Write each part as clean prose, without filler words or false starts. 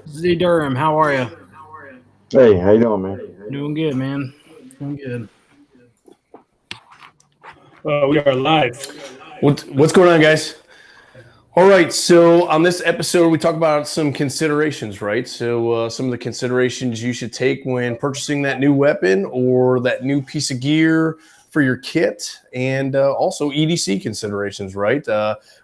Z Durham, how are you? Hey, how you doing, man? Doing good, man. Doing good. We are live. What's going on, guys? All right, so on this episode, we talk about some considerations, right? So some of the considerations you should take when purchasing that new weapon or that new piece of gear for your kit, and also EDC considerations, right?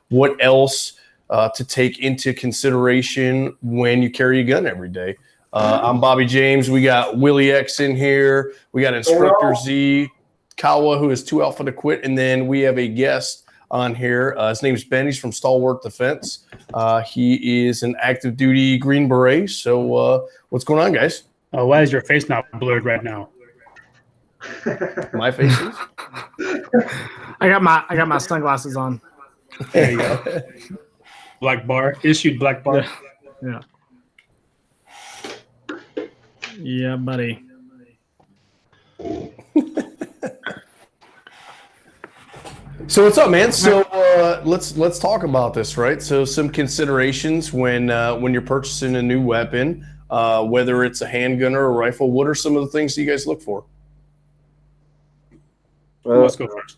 What else to take into consideration when you carry a gun every day? I'm Bobby James. We got Willie X in here. We got Instructor Z, Kawa, who is too alpha to quit, and then we have a guest on here. His name is Ben. He's from Stalwart Defense. He is an active duty Green Beret. So what's going on, guys? Why is your face not blurred right now? My face is? I got my sunglasses on. There you go. Black bar. Issued black bar. Yeah. Yeah, buddy. So what's up, man? So let's talk about this, right? So some considerations when you're purchasing a new weapon, whether it's a handgun or a rifle. What are some of the things that you guys look for? Let's go first.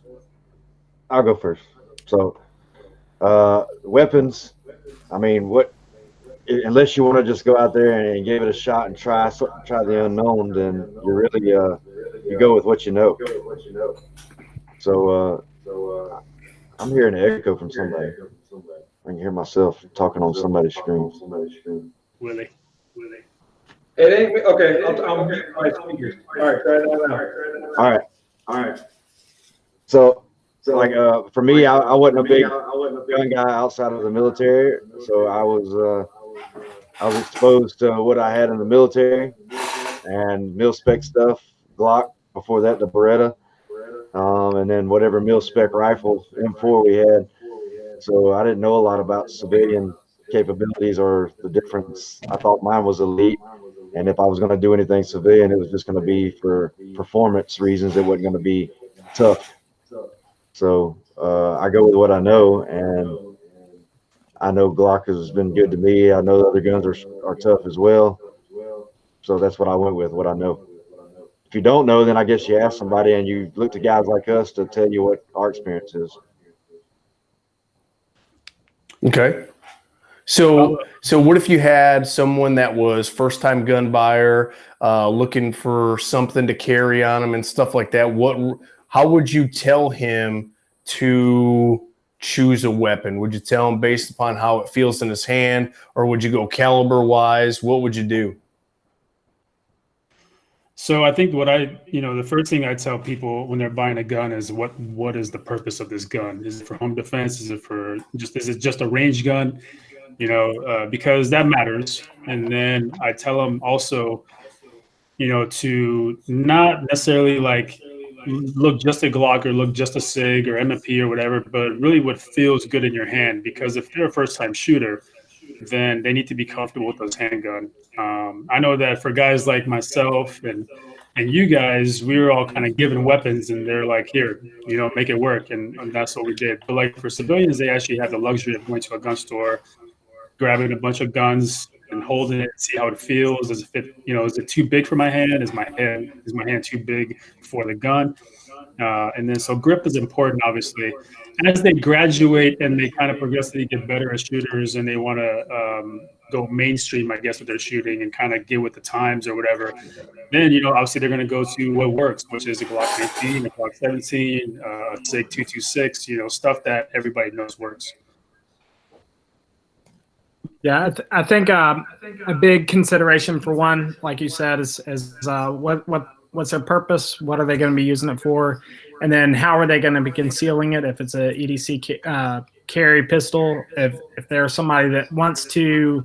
I'll go first. So, weapons. I mean, unless you want to just go out there and give it a shot and try the unknown, then you really you go with what you know. So I'm hearing an echo from somebody. I can hear myself talking on somebody's screen. Willie. It ain't me. Okay, I'm getting my fingers. All right, try that out. All right. So like for me, I wasn't a big gun guy outside of the military, so I was exposed to what I had in the military and mil-spec stuff, Glock. Before that, the Beretta. And then whatever mil-spec rifle M4 we had. So I didn't know a lot about civilian capabilities or the difference. I thought mine was elite, and if I was going to do anything civilian, it was just going to be for performance reasons. It wasn't going to be tough. So I go with what I know, and I know Glock has been good to me. I know the other guns are tough as well. So that's what I went with, what I know. If you don't know, then I guess you ask somebody and you look to guys like us to tell you what our experience is. Okay. So what if you had someone that was first-time gun buyer, looking for something to carry on them and stuff like that? How would you tell him to choose a weapon? Would you tell him based upon how it feels in his hand, or would you go caliber-wise? What would you do? So I think the first thing I tell people when they're buying a gun is what is the purpose of this gun? Is it for home defense? Is it just a range gun? Because that matters. And then I tell them also, to not necessarily like look just a Glock or look just a SIG or M&P or whatever, but really what feels good in your hand. Because if they're a first-time shooter, then they need to be comfortable with those handgun. I know that for guys like myself and you guys, we were all kind of given weapons, and they're like, here, make it work, and that's what we did. But like for civilians, they actually have the luxury of going to a gun store, grabbing a bunch of guns and holding it, see how it feels. Does it fit? Is it too big for my hand? Is my hand too big for the gun? And then so grip is important, obviously. And as they graduate and they kind of progressively get better as shooters, and they want to go mainstream, I guess, with their shooting and kind of get with the times or whatever, then, obviously they're going to go to what works, which is a Glock 19, a Glock 17, a SIG 226, stuff that everybody knows works. Yeah, I think a big consideration for one, like you said, is what's their purpose? What are they going to be using it for? And then how are they going to be concealing it? If it's a EDC carry pistol, if there's somebody that wants to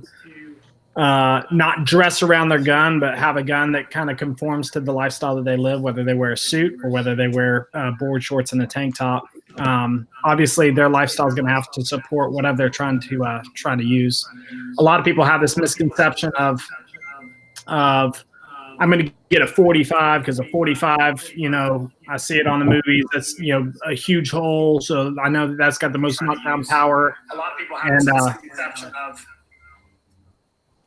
not dress around their gun, but have a gun that kind of conforms to the lifestyle that they live, whether they wear a suit or whether they wear board shorts and a tank top. Obviously, their lifestyle is going to have to support whatever they're trying to use. A lot of people have this misconception of I'm going to get a 45 because a 45, you know, I see it on the movies. That's, you know, a huge hole. So I know that that's got the most knockdown power. A lot of people have a conception of.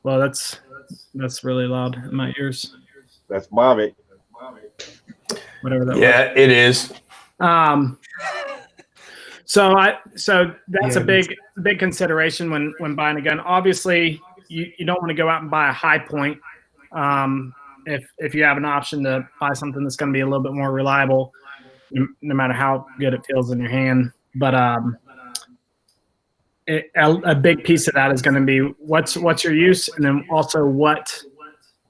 Well, that's really loud in my ears. That's Bobby. Whatever that was. Yeah, it is. So that's a big consideration when buying a gun. Obviously, you don't want to go out and buy a high point. If you have an option to buy something that's going to be a little bit more reliable, no matter how good it feels in your hand. But a big piece of that is going to be what's your use, and then also what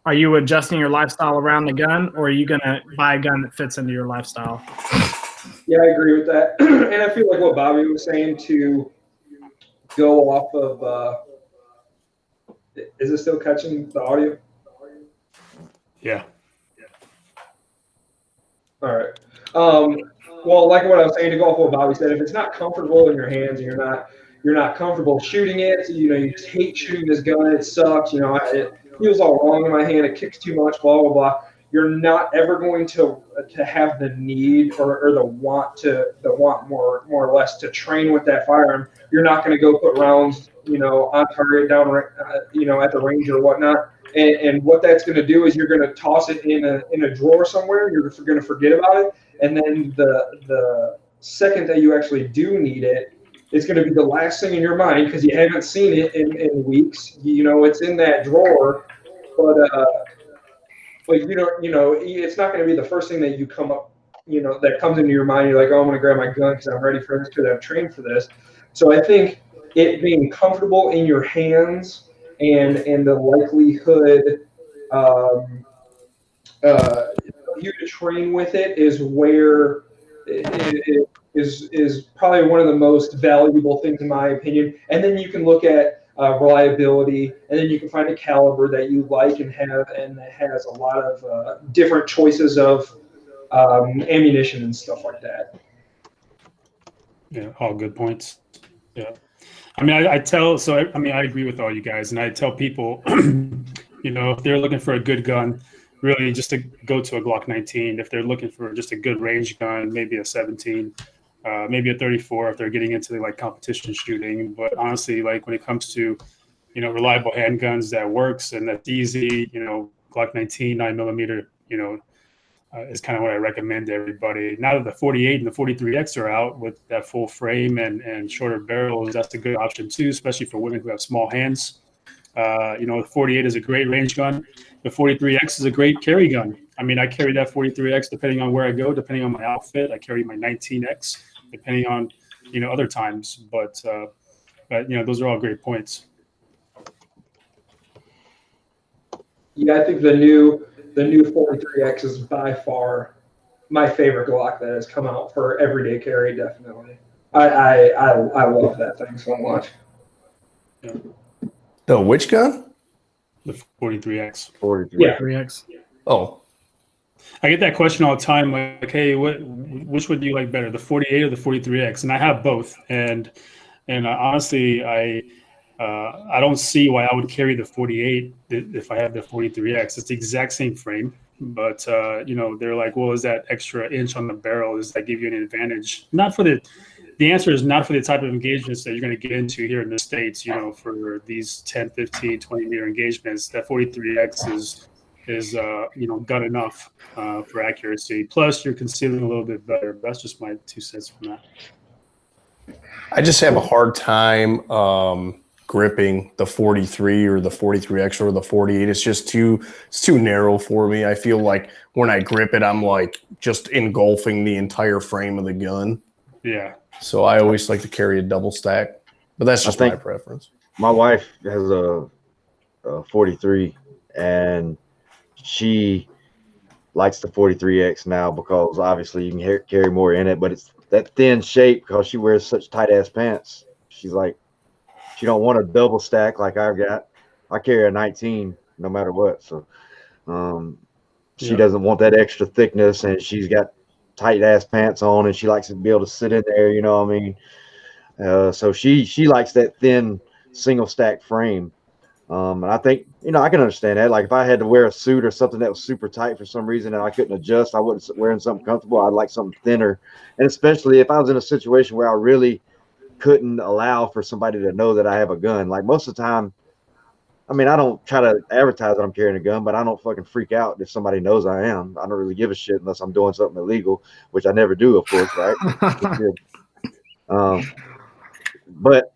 are you adjusting your lifestyle around the gun, or are you going to buy a gun that fits into your lifestyle? Yeah, I agree with that. And I feel like what Bobby was saying, to go off of, is it still catching the audio? Yeah. All right. Well, like what I was saying, to go off what Bobby said, if it's not comfortable in your hands and you're not comfortable shooting it, you know, you hate shooting this gun, it sucks, you know, it feels all wrong in my hand, it kicks too much, blah, blah, blah. You're not ever going to have the need or the want more or less to train with that firearm. You're not going to go put rounds, you know, on target down, you know, at the range or whatnot. And what that's going to do is you're going to toss it in a drawer somewhere. You're going to forget about it. And then the second that you actually do need it, it's going to be the last thing in your mind because you haven't seen it in weeks. You know, it's in that drawer, but you know, it's not going to be the first thing that you come up, you know, that comes into your mind. You're like, oh, I'm going to grab my gun because I'm ready for this, because I've trained for this. So I think it being comfortable in your hands and the likelihood you to train with it is where it is probably one of the most valuable things in my opinion. And then you can look at reliability, and then you can find a caliber that you like and that has a lot of different choices of ammunition and stuff like that. Yeah, all good points. Yeah. I mean, I agree with all you guys, and I tell people, you know, if they're looking for a good gun, really just to go to a Glock 19. If they're looking for just a good range gun, maybe a 17, maybe a 34 if they're getting into like competition shooting. But honestly, like when it comes to, you know, reliable handguns that works and that's easy, you know, Glock 19 9mm, you know, is kind of what I recommend to everybody. Now that the 48 and the 43X are out with that full frame and shorter barrels, that's a good option too, especially for women who have small hands. You know, the 48 is a great range gun. The 43X is a great carry gun. I mean, I carry that 43X depending on where I go, depending on my outfit. I carry my 19X depending on, you know, other times. But you know, those are all great points. Yeah, I think the new 43X is by far my favorite Glock that has come out for everyday carry. Definitely, I love that thing so much. Yeah. The which gun? The 43X. 43. Yeah. 3X. Oh, I get that question all the time, like, hey, which one do you like better, the 48 or the 43X? And I have both. And honestly, I don't see why I would carry the 48 if I have the 43X. It's the exact same frame, but you know, they're like, well, is that extra inch on the barrel, does that give you an advantage? Not for the answer is not for the type of engagements that you're going to get into here in the States. You know, for these 10, 15, 20 meter engagements, that 43X is you know, good enough for accuracy. Plus, you're concealing a little bit better. That's just my 2 cents from that. I just have a hard time gripping the 43 or the 43X or the 48. It's just too narrow for me. I feel like when I grip it, I'm like just engulfing the entire frame of the gun. Yeah. So I always like to carry a double stack, but that's just my preference. My wife has a 43, and she likes the 43X now because obviously you can carry more in it, but it's that thin shape because she wears such tight ass pants. She's like, she don't want a double stack like I've got. I carry a 19 no matter what. So she doesn't want that extra thickness, and she's got tight ass pants on, and she likes to be able to sit in there, you know what I mean? So she likes that thin single stack frame. And I think, I can understand that. Like if I had to wear a suit or something that was super tight for some reason and I couldn't adjust, I wasn't wearing something comfortable. I'd like something thinner. And especially if I was in a situation where I really couldn't allow for somebody to know that I have a gun. Like most of the time, I mean, I don't try to advertise that I'm carrying a gun, but I don't fucking freak out if somebody knows I am. I don't really give a shit unless I'm doing something illegal, which I never do, of course, right? But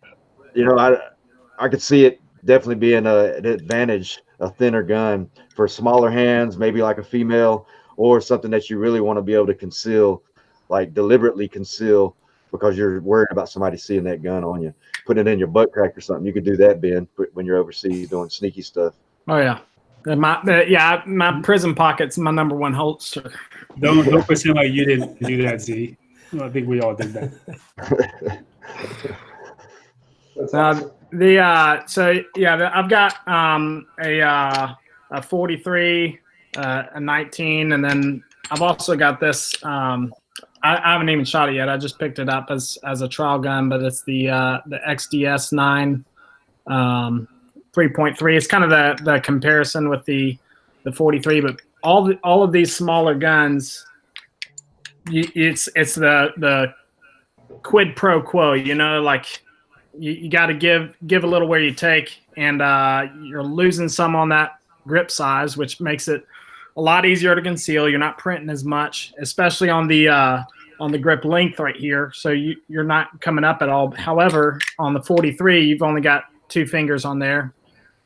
I could see it definitely being an advantage, a thinner gun for smaller hands, maybe like a female, or something that you really want to be able to conceal, like deliberately conceal, because you're worried about somebody seeing that gun on you. Put it in your butt crack or something. You could do that, Ben, when you're overseas doing sneaky stuff. Oh yeah. My prison pocket's my number one holster. Don't pretend like you didn't do that, Z. Well, I think we all did that. That's awesome. I've got a 43, a 19, and then I've also got this. I haven't even shot it yet. I just picked it up as a trial gun, but it's the XDS 9 3.3. It's kind of the comparison with the 43, but all of these smaller guns, it's the quid pro quo. Like you got to give a little where you take, and you're losing some on that grip size, which makes it a lot easier to conceal. You're not printing as much, especially on the grip length right here. So you're not coming up at all. However, on the 43, you've only got 2 fingers on there.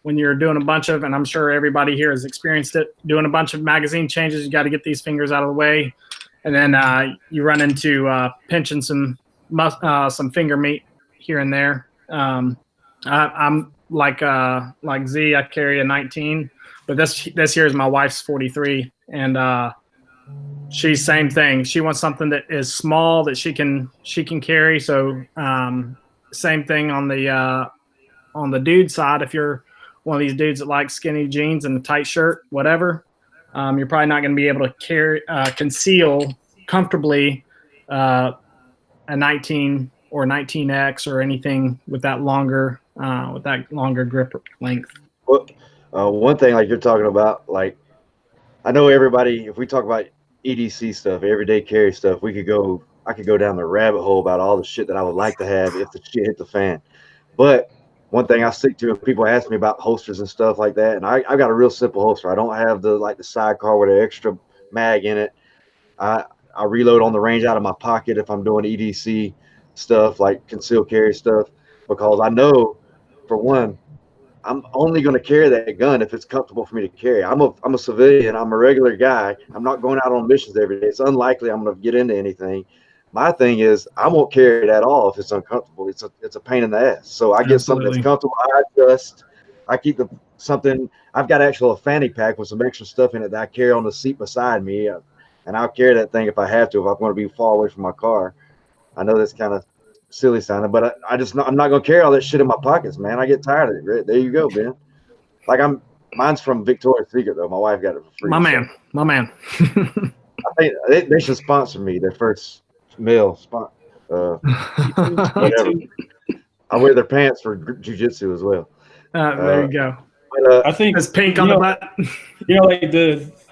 When you're doing a bunch of, and I'm sure everybody here has experienced it, doing a bunch of magazine changes, you got to get these fingers out of the way, and then you run into pinching some finger meat here and there. I'm like Z. I carry a 19, but this here is my wife's 43, and she's same thing. She wants something that is small that she can carry. So same thing on the dude side. If you're one of these dudes that likes skinny jeans and a tight shirt, whatever, you're probably not going to be able to conceal comfortably a 19 or 19X or anything with that longer grip length. Well, one thing like you're talking about, like I know everybody, if we talk about EDC stuff, everyday carry stuff, I could go down the rabbit hole about all the shit that I would like to have if the shit hit the fan. But one thing I stick to, if people ask me about holsters and stuff like that, and I've got a real simple holster. I don't have the sidecar with an extra mag in it. I reload on the range out of my pocket if I'm doing EDC stuff, like concealed carry stuff, because I know, for one, I'm only going to carry that gun if it's comfortable for me to carry. I'm a civilian. I'm a regular guy. I'm not going out on missions every day. It's unlikely I'm going to get into anything. My thing is, I won't carry it at all if it's uncomfortable. It's a pain in the ass. So I get something that's comfortable. I keep something. I've got a fanny pack with some extra stuff in it that I carry on the seat beside me, and I'll carry that thing if I have to. If I'm going to be far away from my car, I know that's kind of silly sounding, but I'm not going to carry all that shit in my pockets, man. I get tired of it. There you go, Ben. Like mine's from Victoria's Secret though. My wife got it for free. My man. I think they should sponsor me. Their first male spot. Whatever. I wear their pants for jiu-jitsu as well. There you go. I think it's pink on the butt.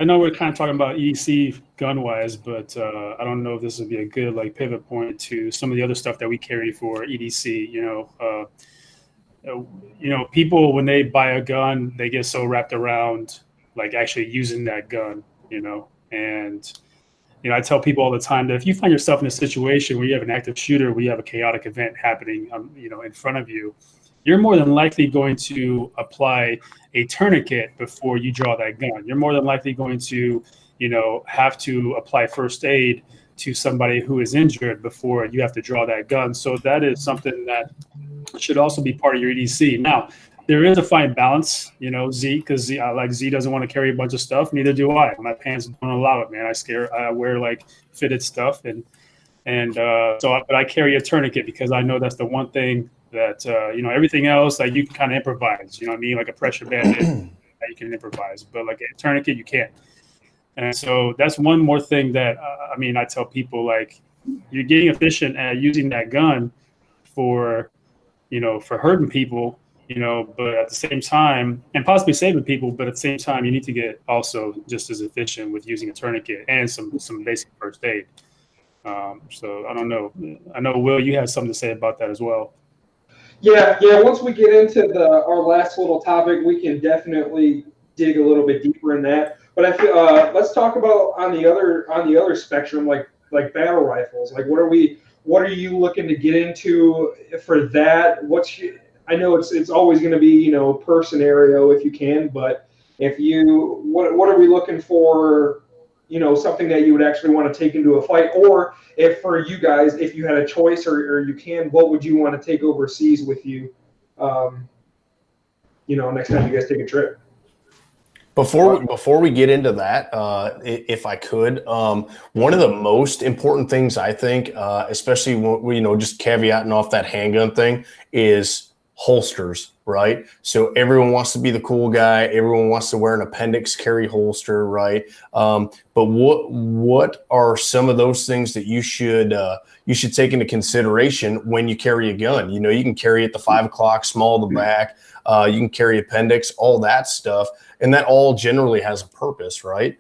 I know we're kind of talking about EDC gun wise, but I don't know if this would be a good pivot point to some of the other stuff that we carry for EDC. People when they buy a gun, they get so wrapped around actually using that gun, and I tell people all the time that if you find yourself in a situation where you have an active shooter, where you have a chaotic event happening, in front of you, you're more than likely going to apply a tourniquet before you draw that gun. You're more than likely going to, have to apply first aid to somebody who is injured before you have to draw that gun. So that is something that should also be part of your EDC. Now, there is a fine balance, Z, because Z doesn't want to carry a bunch of stuff. Neither do I. My pants don't allow it, man. I wear fitted stuff, but I carry a tourniquet because I know that's the one thing that everything else you can kind of improvise. You know what I mean? Like a pressure bandage that you can improvise, but like a tourniquet you can't. And so that's one more thing that I tell people, you're getting efficient at using that gun for hurting people. you know, but at the same time, and possibly saving people, but at the same time, you need to get also just as efficient with using a tourniquet and some basic first aid. So I don't know. I know, Will, you had something to say about that as well. Yeah. Once we get into our last little topic, we can definitely dig a little bit deeper in that. But I feel let's talk about on the other spectrum, like battle rifles. Like, what are you looking to get into for that? I know it's always going to be, you know, per scenario if you can, but what are we looking for? You know, something that you would actually want to take into a fight, or if for you guys, if you had a choice or you can, what would you want to take overseas with you? You know, next time you guys take a trip. Before we get into that, if I could, one of the most important things I think, especially when, you know, just caveating off that handgun thing, is holsters, right? So everyone wants to be the cool guy. Everyone wants to wear an appendix carry holster, right? But what are some of those things that you should take into consideration when you carry a gun? You know, you can carry it the 5 o'clock, small to the back. You can carry appendix, all that stuff. And that all generally has a purpose, right?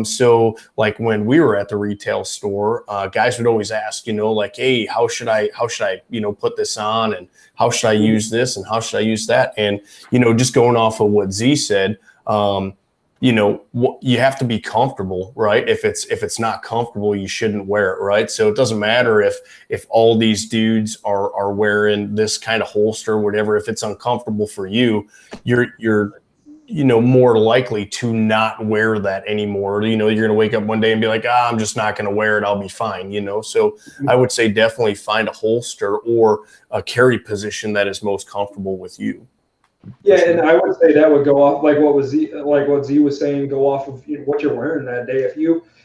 So like when we were at the retail store, guys would always ask, you know, like, hey, how should I, you know, put this on, and how should I use this, and how should I use that? And, you know, just going off of what Z said, you know, you have to be comfortable, right? If it's not comfortable, you shouldn't wear it, right? So it doesn't matter if all these dudes are wearing this kind of holster, whatever. If it's uncomfortable for you, you're you know, more likely to not wear that anymore. You know, you're going to wake up one day and be like, I'm just not going to wear it. I'll be fine. You know, so I would say definitely find a holster or a carry position that is most comfortable with you. Yeah, and I would say that would go off like what Z was saying, go off of, you know, what you're wearing that day.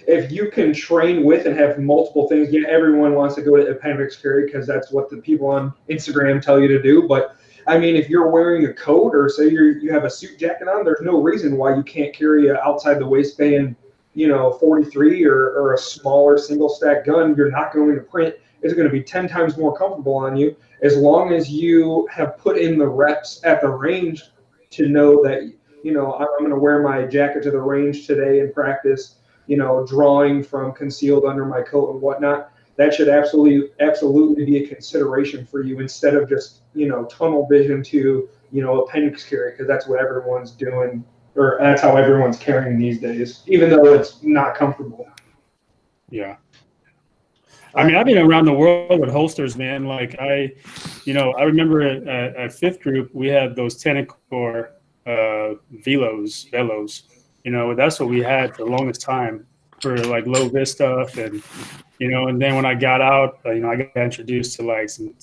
If you can train with and have multiple things, yeah, everyone wants to go to appendix carry because that's what the people on Instagram tell you to do. But I mean, if you're wearing a coat, or say you have a suit jacket on, there's no reason why you can't carry a outside the waistband, you know, 43 or a smaller single stack gun. You're not going to print. It's going to be 10 times more comfortable on you, as long as you have put in the reps at the range to know that, you know, I'm going to wear my jacket to the range today and practice, you know, drawing from concealed under my coat and whatnot. That should absolutely be a consideration for you, instead of just, you know, tunnel vision to, you know, appendix carry, because that's what everyone's doing, or that's how everyone's carrying these days, even though it's not comfortable. Yeah. I mean, I've been around the world with holsters, man. Like I remember at fifth group, we had those Tenacor velos, you know, that's what we had for the longest time for like low vis stuff. And, you know, and then when I got out, you know, I got introduced to like some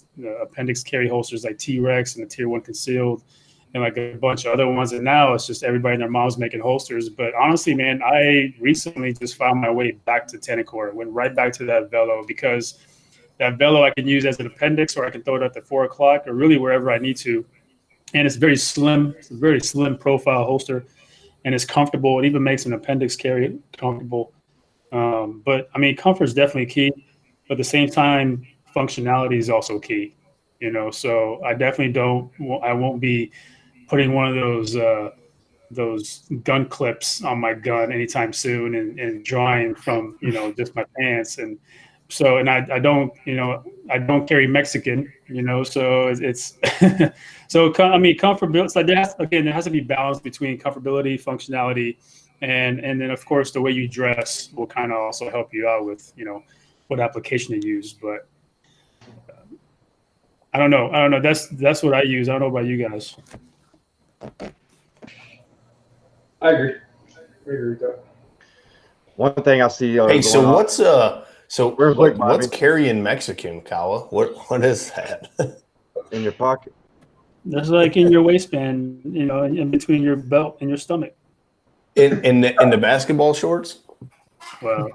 appendix carry holsters like T-Rex and the Tier 1 concealed, and like a bunch of other ones. And now it's just everybody and their mom's making holsters. But honestly, man, I recently just found my way back to Tenacor. Went right back to that velo, because that velo I can use as an appendix, or I can throw it at the 4 o'clock, or really wherever I need to. And it's very slim. It's a very slim profile holster, and it's comfortable. It even makes an appendix carry comfortable. But I mean, comfort is definitely key, but at the same time, functionality is also key, you know? So I definitely I won't be putting one of those gun clips on my gun anytime soon and drawing from, you know, just my pants. And so, and I don't, you know, I don't carry Mexican, you know, so it's, so, I mean, comfortability, so there has to be balance between comfortability, functionality, and then of course the way you dress will kind of also help you out with, you know, what application to use. But I don't know. That's what I use. I don't know about you guys. I agree with that. One thing I see. Hey, so what's what's carrying Mexican, Kawa? What is that? In your pocket? That's like in your waistband, you know, in between your belt and your stomach. In the basketball shorts? Well,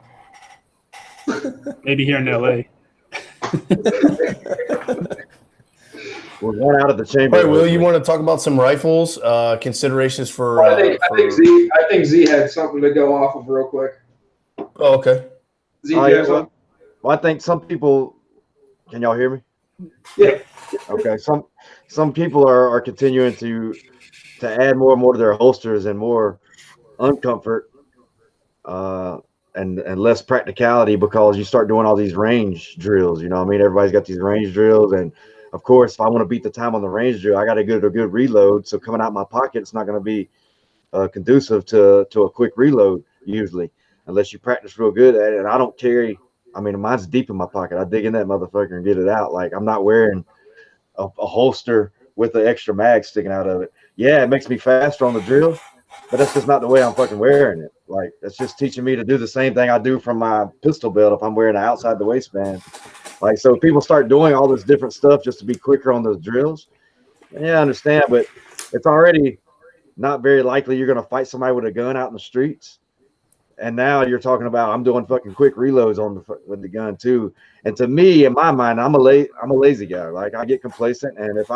maybe here in LA. We're going out of the chamber. All right, Will, you want to talk about some rifles, considerations for? I think Z had something to go off of real quick. Oh, okay. Z, you have something? Well, I think some people. Can y'all hear me? Yeah. Okay, some people are continuing to add more and more to their holsters and more uncomfort and less practicality because you start doing all these range drills. You know what I mean? Everybody's got these range drills, and of course, if I want to beat the time on the range drill, I got to get a good reload. So coming out my pocket, it's not going to be conducive to a quick reload usually, unless you practice real good at it. And I don't carry. I mean, mine's deep in my pocket. I dig in that motherfucker and get it out. Like I'm not wearing a holster with an extra mag sticking out of it. Yeah, it makes me faster on the drill, but that's just not the way I'm fucking wearing it. Like that's just teaching me to do the same thing I do from my pistol belt if I'm wearing it outside the waistband. Like so, people start doing all this different stuff just to be quicker on those drills. Yeah, I understand, but it's already not very likely you're going to fight somebody with a gun out in the streets. And now you're talking about I'm doing fucking quick reloads on with the gun too. And to me, in my mind, I'm a lazy guy. Like I get complacent, and if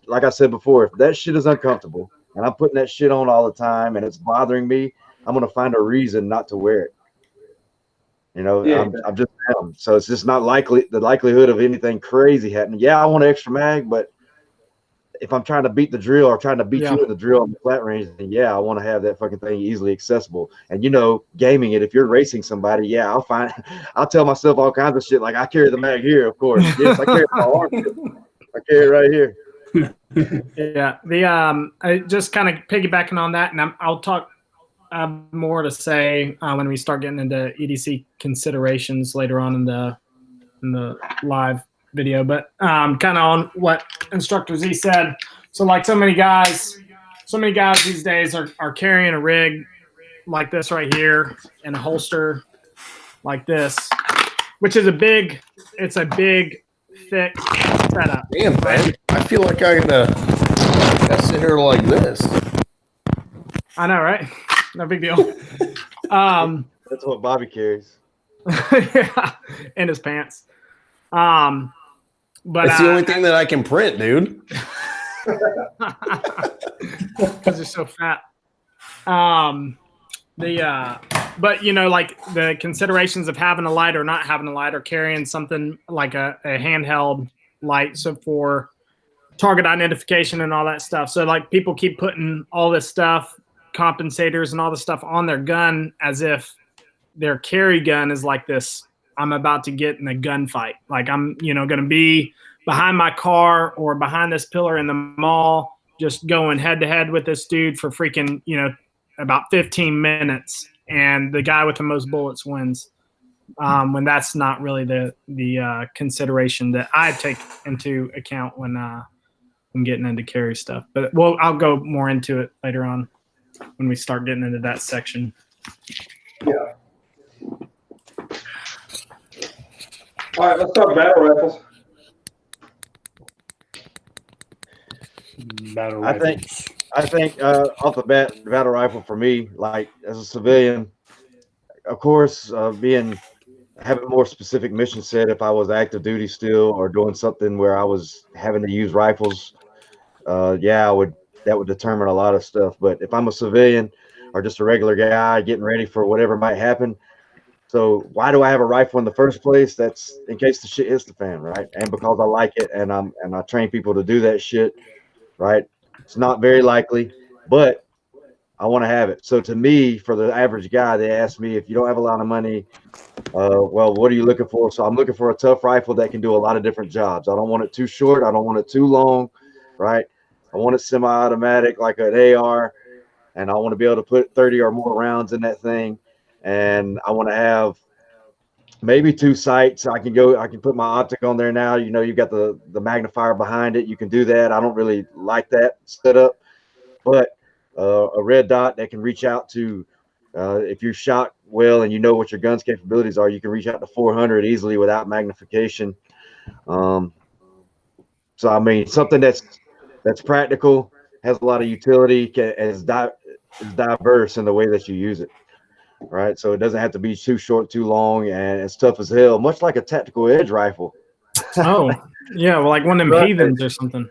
like I said before, if that shit is uncomfortable and I'm putting that shit on all the time and it's bothering me, I'm gonna find a reason not to wear it. You know, Yeah. I'm just so it's just not the likelihood of anything crazy happening. Yeah, I want an extra mag, but if I'm trying to beat the drill or trying to beat you in the drill on the flat range, then yeah, I want to have that fucking thing easily accessible. And you know, gaming it, if you're racing somebody, yeah, I'll tell myself all kinds of shit. Like I carry the mag here, of course. Yes, I carry it in my arm. I carry it right here. Yeah. I just kind of piggybacking on that, and I'll talk more to say when we start getting into EDC considerations later on in the live video, but kind of on what Instructor Z said. So like so many guys these days are carrying a rig like this right here and a holster like this, which is a big thick setup. Damn, man. I feel like I gotta sit here like this. I know, right? No big deal. That's what Bobby carries. Yeah, in his pants. But it's the only thing that I can print, dude. Because you're so fat. But you know, like the considerations of having a light or not having a light or carrying something like a handheld light, so for target identification and all that stuff. So like people keep putting all this stuff, compensators and all this stuff on their gun as if their carry gun is like this. I'm about to get in a gunfight. Like I'm, going to be behind my car or behind this pillar in the mall, just going head to head with this dude for freaking, about 15 minutes. And the guy with the most bullets wins. When that's not really the consideration that I take into account when getting into carry stuff. But I'll go more into it later on when we start getting into that section. Yeah. All right, let's talk battle rifles. I think off the bat, battle rifle for me, like as a civilian, of course, having more specific mission set. If I was active duty still or doing something where I was having to use rifles, that would determine a lot of stuff. But if I'm a civilian or just a regular guy getting ready for whatever might happen. So why do I have a rifle in the first place? That's in case the shit hits the fan, right? And because I like it and I train people to do that shit, right? It's not very likely, but I want to have it. So to me, for the average guy, they ask me, if you don't have a lot of money, well, what are you looking for? So I'm looking for a tough rifle that can do a lot of different jobs. I don't want it too short. I don't want it too long, right? I want it semi-automatic like an AR, and I want to be able to put 30 or more rounds in that thing. And I want to have maybe 2 sights. I can put my optic on there now. You've got the magnifier behind it. You can do that. I don't really like that setup, but a red dot that can reach out to, if you're shot well and you know what your gun's capabilities are, you can reach out to 400 easily without magnification. So I mean, something that's practical, has a lot of utility, is diverse in the way that you use it. Right, so it doesn't have to be too short, too long, and it's tough as hell, much like a tactical edge rifle. Oh, yeah, well, like one of them heathens or something.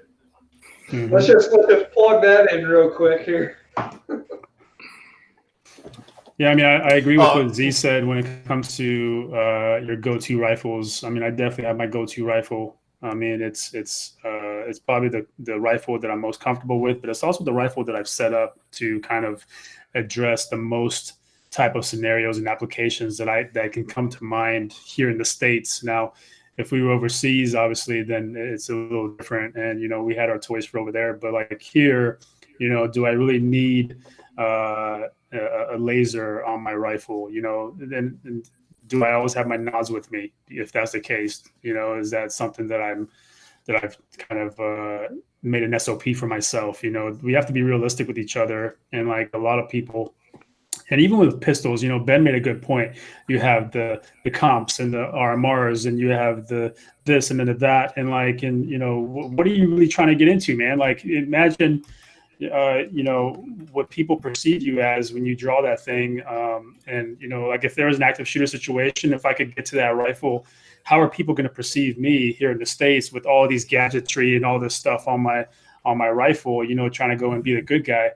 Mm-hmm. Let's just plug that in real quick here. Yeah, I mean, I agree with what Z said when it comes to your go-to rifles. I mean, I definitely have my go-to rifle. I mean, it's probably the rifle that I'm most comfortable with, but it's also the rifle that I've set up to kind of address the most type of scenarios and applications that can come to mind here in the States. Now, if we were overseas, obviously, then it's a little different. And, you know, we had our toys for over there, but like here, you know, do I really need a laser on my rifle? You know, and do I always have my nods with me? If that's the case, you know, is that something that I've kind of made an SOP for myself? You know, we have to be realistic with each other. And like a lot of people, and even with pistols, you know, Ben made a good point. You have the comps and the RMRs, and you have the this and then the that, and like, and you know, what are you really trying to get into, man? Like, imagine, you know, what people perceive you as when you draw that thing, and you know, like if there was an active shooter situation, if I could get to that rifle, how are people going to perceive me here in the States with all these gadgetry and all this stuff on my rifle? You know, trying to go and be the good guy.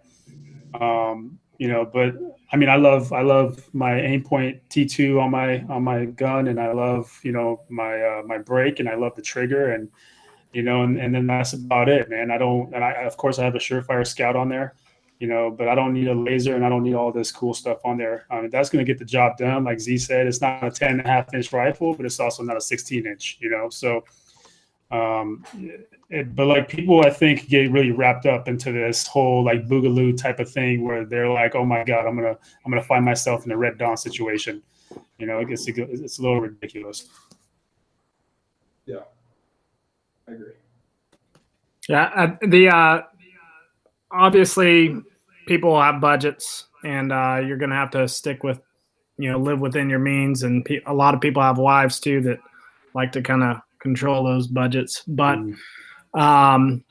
You know, but I mean, I love my Aimpoint T2 on my gun, and I love, you know, my brake, and I love the trigger, and you know, and then that's about it, man. I of course I have a Surefire Scout on there, you know, but I don't need a laser, and I don't need all this cool stuff on there. That's going to get the job done. Like Z said, it's not a 10.5-inch rifle, but it's also not a 16-inch, you know, so. But like people, I think, get really wrapped up into this whole like boogaloo type of thing where they're like, oh my God, I'm gonna find myself in a Red Dawn situation. You know, it's a little ridiculous. Yeah, I agree. Yeah, obviously people have budgets, and you're gonna have to stick with, you know, live within your means, and a lot of people have wives too that like to kind of control those budgets, but when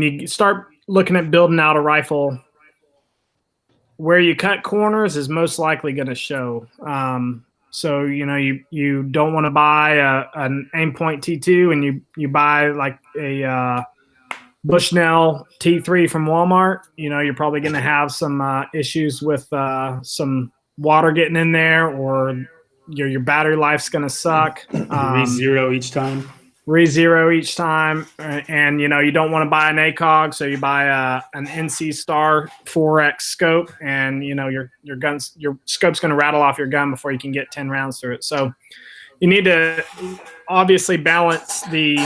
you start looking at building out a rifle, where you cut corners is most likely going to show. So you know, you don't want to buy an Aimpoint T2 and you buy like a Bushnell T3 from Walmart. You know, you're probably going to have some issues with some water getting in there, or your battery life's going to suck. Re-zero each time. Re-zero each time, and you know, you don't want to buy an ACOG, so you buy an NC Star 4X scope, and you know, your scope's going to rattle off your gun before you can get 10 rounds through it. So you need to obviously balance the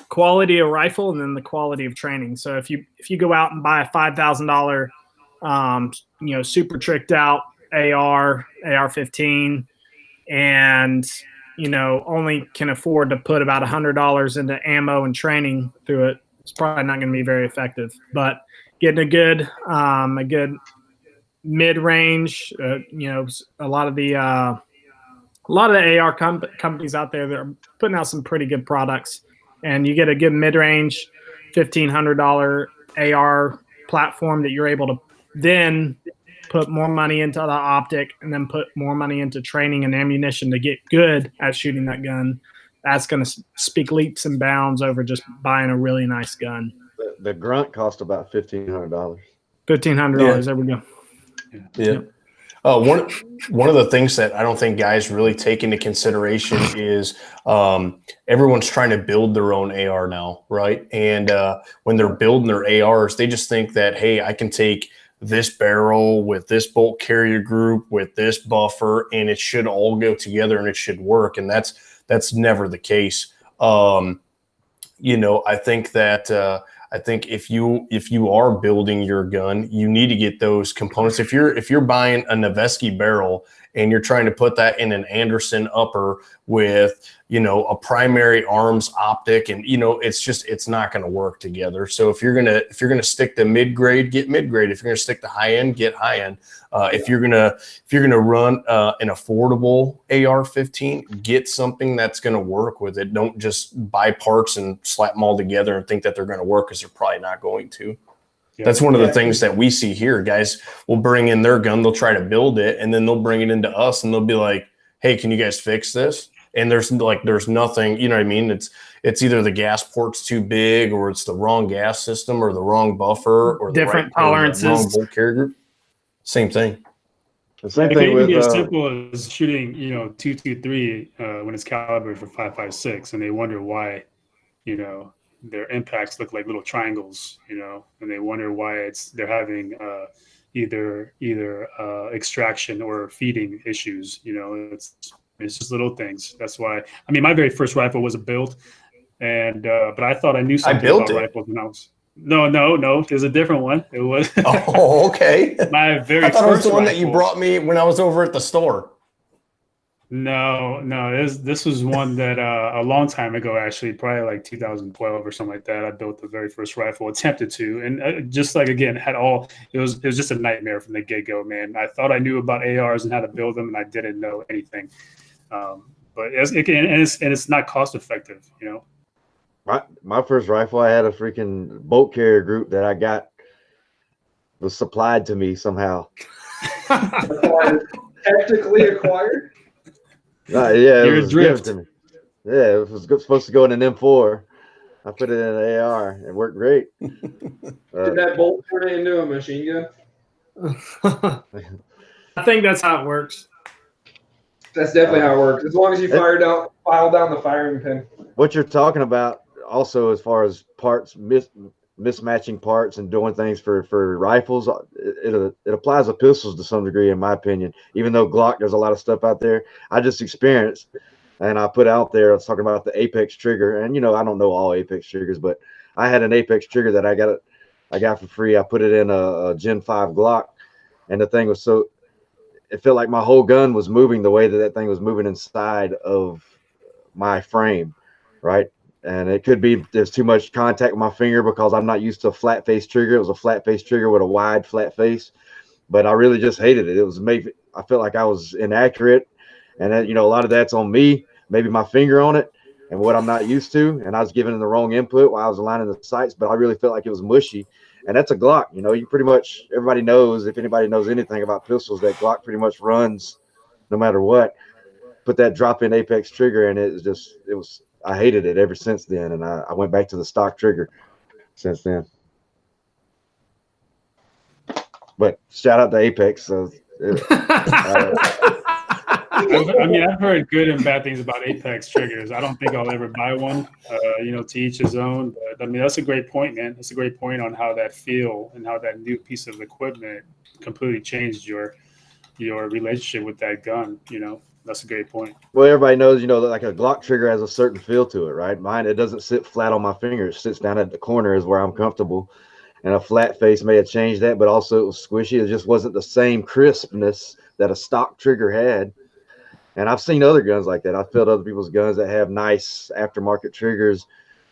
quality of rifle and then the quality of training. So if you go out and buy a $5,000 you know, super tricked out AR-15, and you know, only can afford to put about $100 into ammo and training through it, it's probably not going to be very effective. But getting a good mid-range, you know, a lot of the AR companies out there that are putting out some pretty good products, and you get a good mid-range $1,500 AR platform that you're able to then put more money into the optic, and then put more money into training and ammunition to get good at shooting that gun. That's going to speak leaps and bounds over just buying a really nice gun. The grunt cost about $1,500. $1,500. Yeah. There we go. Yeah. One of the things that I don't think guys really take into consideration is everyone's trying to build their own AR now, right? And when they're building their ARs, they just think that, hey, I can take this barrel with this bolt carrier group with this buffer, and it should all go together and it should work. And that's never the case. You know, I think that if you are building your gun, you need to get those components. If you're buying a Noveske barrel and you're trying to put that in an Anderson upper with, you know, a primary arms optic, and you know, it's not going to work together. So if you're gonna stick to mid grade, get mid grade. If you're gonna stick to high end, get high end. If you're gonna run an affordable AR-15, get something that's gonna work with it. Don't just buy parts and slap them all together and think that they're gonna work, because they're probably not going to. Yeah. That's one of the things that we see here. Guys will bring in their gun, they'll try to build it, and then they'll bring it into us, and they'll be like, "Hey, can you guys fix this?" And there's nothing, you know what I mean? It's either the gas port's too big, or it's the wrong gas system, or the wrong buffer, or different tolerances, wrong bolt carrier group. Same thing. The same It can thing even with be as simple as shooting, 223 when it's calibrated for 5.56, and they wonder why, their impacts look like little triangles, and they wonder why they're having either extraction or feeding issues. It's just little things. That's why. I mean, my very first rifle was a build, and but I thought I knew something built about it. rifles when I was. No. There's a different one. It was Oh, okay. my very I thought it was first the one that you rifle. brought me when I was over at the store. No. This was one that a long time ago, actually, probably like 2012 or something like that. I built the very first rifle, attempted to, and just like again, it was just a nightmare from the get go, man. I thought I knew about ARs and how to build them, and I didn't know anything. But it's not cost effective, my first rifle. I had a freaking boat carrier group that I got was supplied to me somehow. Technically acquired. Yeah, it was given to me. Yeah, it was supposed to go in an M4. I put it in an AR. It worked great. Did that bolt turn it into a machine gun? I think that's how it works. That's definitely how it works. As long as you file down the firing pin. What you're talking about also, as far as parts, mismatching parts and doing things for rifles, it applies to pistols to some degree, in my opinion. Even though Glock, there's a lot of stuff out there. I just experienced, and I put out there, I was talking about the Apex trigger, and I don't know all Apex triggers, but I had an Apex trigger that I got for free. I put it in a Gen 5 Glock, and the thing was it felt like my whole gun was moving the way that thing was moving inside of my frame, right? And it could be there's too much contact with my finger because I'm not used to a flat face trigger. It was a flat face trigger with a wide flat face, but I really just hated it. I felt like I was inaccurate, and that, a lot of that's on me, maybe my finger on it and what I'm not used to, and I was giving the wrong input while I was aligning the sights, but I really felt like it was mushy. And that's a Glock. You pretty much, everybody knows, if anybody knows anything about pistols, that Glock pretty much runs no matter what. Put that drop-in Apex trigger, and I hated it ever since then, and I went back to the stock trigger since then. But shout out to Apex. I've heard good and bad things about Apex triggers. I don't think I'll ever buy one. To each his own. But that's a great point, man. That's a great point on how that feel and how that new piece of equipment completely changed your relationship with that gun. That's a great point. Well, everybody knows, like a Glock trigger has a certain feel to it, right? Mine, it doesn't sit flat on my finger. It sits down at the corner is where I'm comfortable. And a flat face may have changed that, but also it was squishy. It just wasn't the same crispness that a stock trigger had. And I've seen other guns like that. I've felt other people's guns that have nice aftermarket triggers,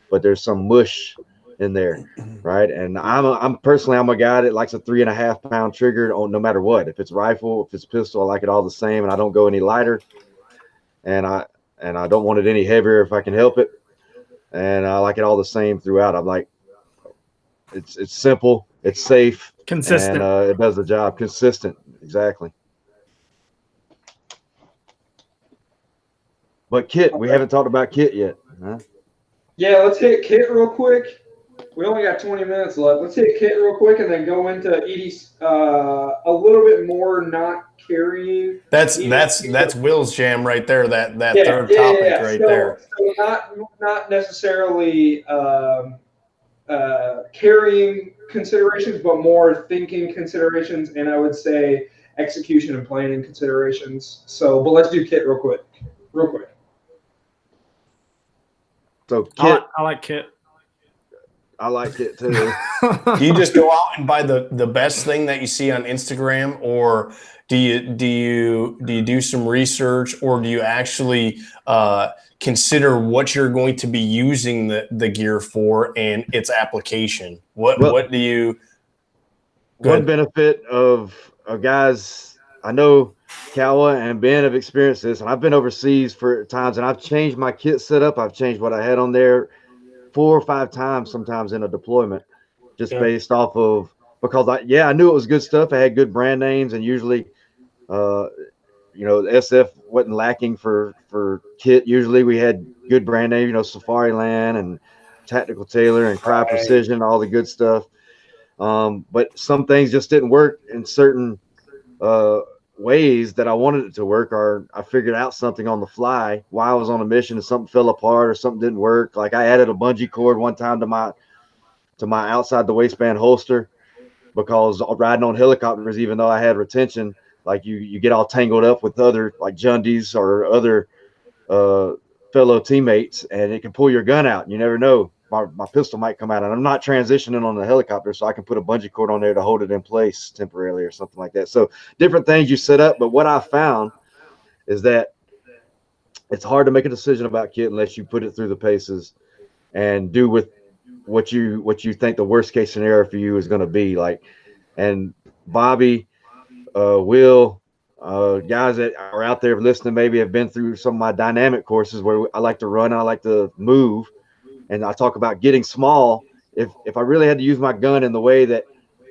but there's some mush in there, right? And I'm personally a guy that likes a 3.5 pound trigger on no matter what. If it's rifle, if it's pistol, I like it all the same, and I don't go any lighter. And I don't want it any heavier if I can help it. And I like it all the same throughout. I'm like, it's simple, it's safe, Consistent, and it does the job. Consistent, exactly. But kit, we haven't talked about kit yet, huh? Yeah, let's hit kit real quick. We only got 20 minutes left. Let's hit kit real quick and then go into EDC a little bit more not carrying. That's Will's jam right there. That third topic right there. So not necessarily carrying considerations, but more thinking considerations, and I would say execution and planning considerations. So, but let's do kit real quick. So kit, I like kit. I like it too. Do you just go out and buy the best thing that you see on Instagram, or do you do some research, or do you actually consider what you're going to be using the gear for and its application? What do you? One benefit of guys, I know Kawa and Ben have experienced this, and I've been overseas for times, and I've changed my kit setup. I've changed what I had on there 4 or 5 times, sometimes in a deployment, just based off of, because I knew it was good stuff. I had good brand names, and usually, SF wasn't lacking for kit. Usually we had good brand names, Safari Land and Tactical Tailor and Cry Precision, all the good stuff. But some things just didn't work in certain ways that I wanted it to work, or I figured out something on the fly while I was on a mission and something fell apart or something didn't work. Like I added a bungee cord one time to my outside the waistband holster, because riding on helicopters, even though I had retention, like you get all tangled up with other like Jundies or other fellow teammates, and it can pull your gun out. You never know. My pistol might come out, and I'm not transitioning on the helicopter, so I can put a bungee cord on there to hold it in place temporarily or something like that. So different things you set up. But what I found is that it's hard to make a decision about kit unless you put it through the paces and do with what you think the worst case scenario for you is going to be. Like, and Bobby, Will, guys that are out there listening maybe have been through some of my dynamic courses where I like to run and I like to move, and I talk about getting small. If I really had to use my gun in the way that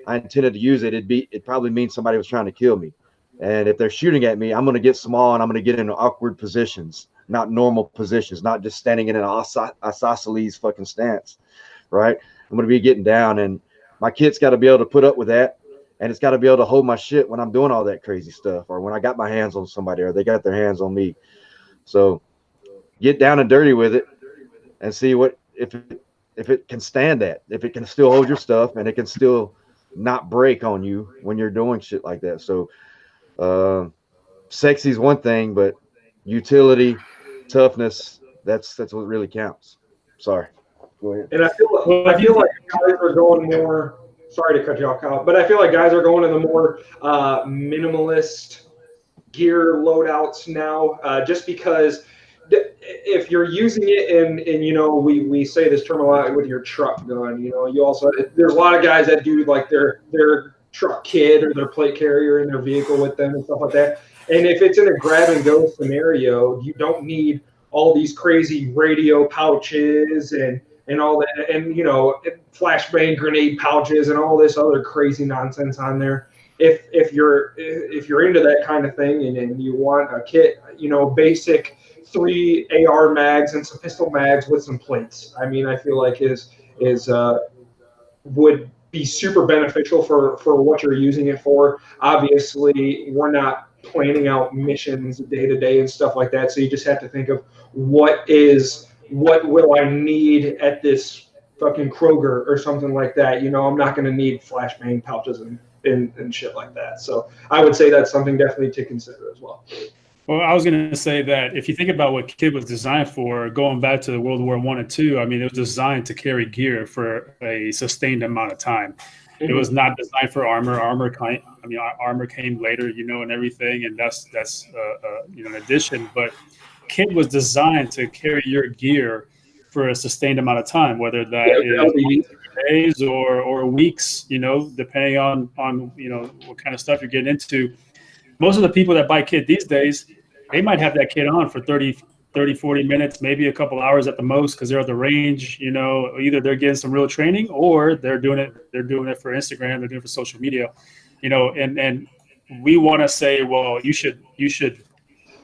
I intended to use it, it probably means somebody was trying to kill me. And if they're shooting at me, I'm going to get small and I'm going to get into awkward positions, not normal positions, not just standing in an isosceles fucking stance, right? I'm going to be getting down, and my kit's got to be able to put up with that. And it's got to be able to hold my shit when I'm doing all that crazy stuff, or when I got my hands on somebody or they got their hands on me. So get down and dirty with it and see if it can stand that, if it can still hold your stuff and it can still not break on you when you're doing shit like that. So sexy is one thing, but utility, toughness, that's what really counts. Sorry. Go ahead. And I feel like guys are going more. Sorry to cut you off, Kyle, but I feel like guys are going to the more minimalist gear loadouts now, just because if you're using it and you know, we say this term a lot with your truck gun, you know, you also, there's a lot of guys that do like their truck kit or their plate carrier in their vehicle with them and stuff like that. And if it's in a grab and go scenario, you don't need all these crazy radio pouches and all that, and you know, flashbang grenade pouches and all this other crazy nonsense on there. If you're into that kind of thing and you want a kit, you know, basic 3 AR mags and some pistol mags with some plates, I mean, I feel like would be super beneficial for what you're using it for. Obviously, we're not planning out missions day to day and stuff like that, so you just have to think of what will I need at this fucking Kroger or something like that. You know, I'm not going to need flashbang pouches and shit like that. So I would say that's something definitely to consider as well. Well, I was going to say that if you think about what kit was designed for, going back to World War I and II, I mean, it was designed to carry gear for a sustained amount of time. Mm-hmm. It was not designed for armor. Armor came later, you know, and everything, and that's you know, an addition. But kit was designed to carry your gear for a sustained amount of time, whether that is days or weeks, you know, depending on you know, what kind of stuff you're getting into. Most of the people that buy kit these days, they might have that kit on for 30, 40 minutes, maybe a couple hours at the most, because they're at the range, you know, either they're getting some real training or they're doing it for Instagram, they're doing it for social media, you know, and we want to say, well, you should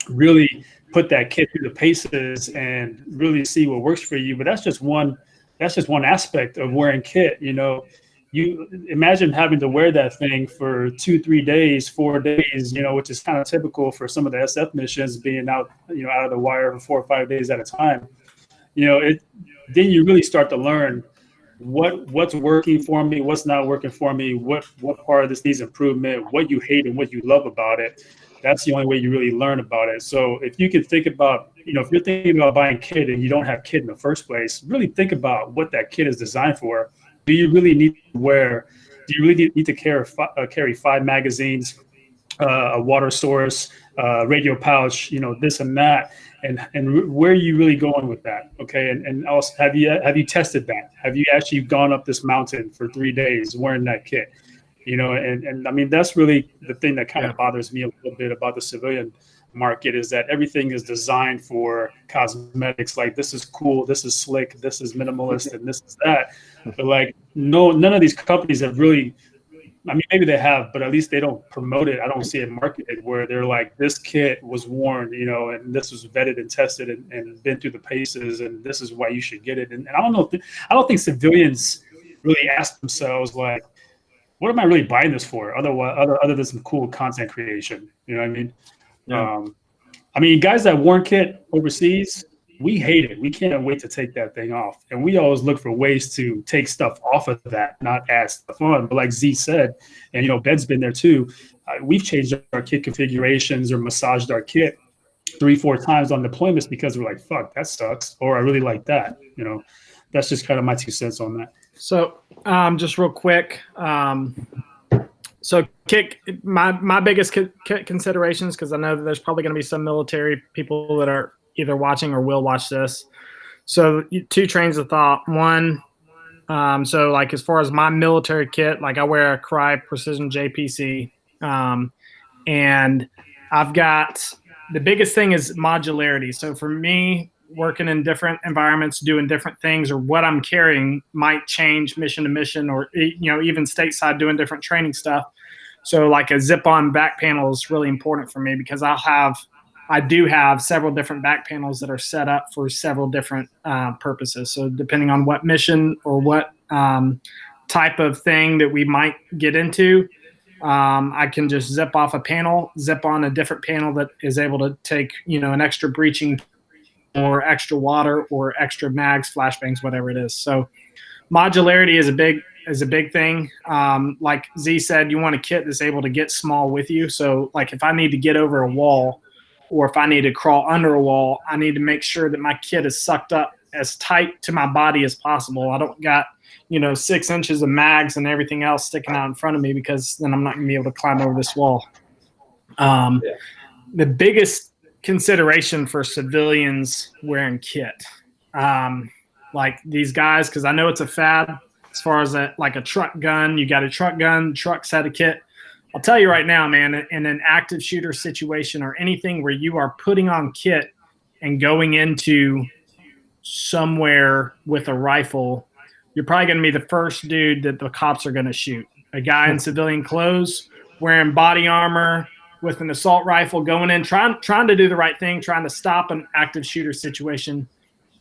really put that kit through the paces and really see what works for you. But that's just one aspect of wearing kit. You know, you imagine having to wear that thing for 2, 3 days, 4 days, you know, which is kind of typical for some of the SF missions, being out, you know, out of the wire for 4 or 5 days at a time. You know, then you really start to learn what's working for me, what's not working for me, what part of this needs improvement, what you hate and what you love about it. That's the only way you really learn about it. So if you can think about, you know, if you're thinking about buying kit and you don't have kit in the first place, really think about what that kit is designed for. Do you really need to wear? Do you really need to carry 5 magazines, a water source, radio pouch, you know, this and that, and where are you really going with that? Okay, and also have you tested that? Have you actually gone up this mountain for 3 days wearing that kit? You know, and I mean, that's really the thing that kind of bothers me a little bit about the civilian market, is that everything is designed for cosmetics. Like, this is cool, this is slick, this is minimalist, and this is that. But like, none of these companies have really, I mean, maybe they have, but at least they don't promote it. I don't see it marketed where they're like, this kit was worn, you know, and this was vetted and tested and been through the paces, and this is why you should get it. And I don't know, I don't think civilians really ask themselves, like, what am I really buying this for? Other than some cool content creation, you know what I mean? Yeah. I mean, guys that worn kit overseas, we hate it. We can't wait to take that thing off. And we always look for ways to take stuff off of that, not add stuff on. But like Z said, and, you know, Ben's been there too, we've changed our kit configurations or massaged our kit 3-4 times on deployments because we're like, fuck, that sucks. Or I really like that. You know, that's just kind of my 2 cents on that. So just real quick. So my biggest considerations, because I know that there's probably going to be some military people that are either watching or will watch this. So 2 trains of thought. One, so like as far as my military kit, like I wear a Cry Precision JPC, and I've got the biggest thing is modularity. So for me, working in different environments, doing different things, or what I'm carrying might change mission to mission, or, you know, even stateside doing different training stuff. So like a zip-on back panel is really important for me because I do have several different back panels that are set up for several different purposes. So depending on what mission or what type of thing that we might get into, I can just zip off a panel, zip on a different panel that is able to take, you know, an extra breaching or extra water or extra mags, flashbangs, whatever it is. So modularity is a big thing. Like Z said, you want a kit that's able to get small with you. So like if I need to get over a wall or if I need to crawl under a wall, I need to make sure that my kit is sucked up as tight to my body as possible. I don't got, you know, 6 inches of mags and everything else sticking out in front of me, because then I'm not gonna be able to climb over this wall. The biggest consideration for civilians wearing kit, like these guys, because I know it's a fad as far as like a truck gun. You got a truck gun, truck set of kit. I'll tell you right now, man, in an active shooter situation or anything where you are putting on kit and going into somewhere with a rifle, you're probably going to be the first dude that the cops are going to shoot. A guy in civilian clothes, wearing body armor, with an assault rifle, going in, trying to do the right thing, trying to stop an active shooter situation.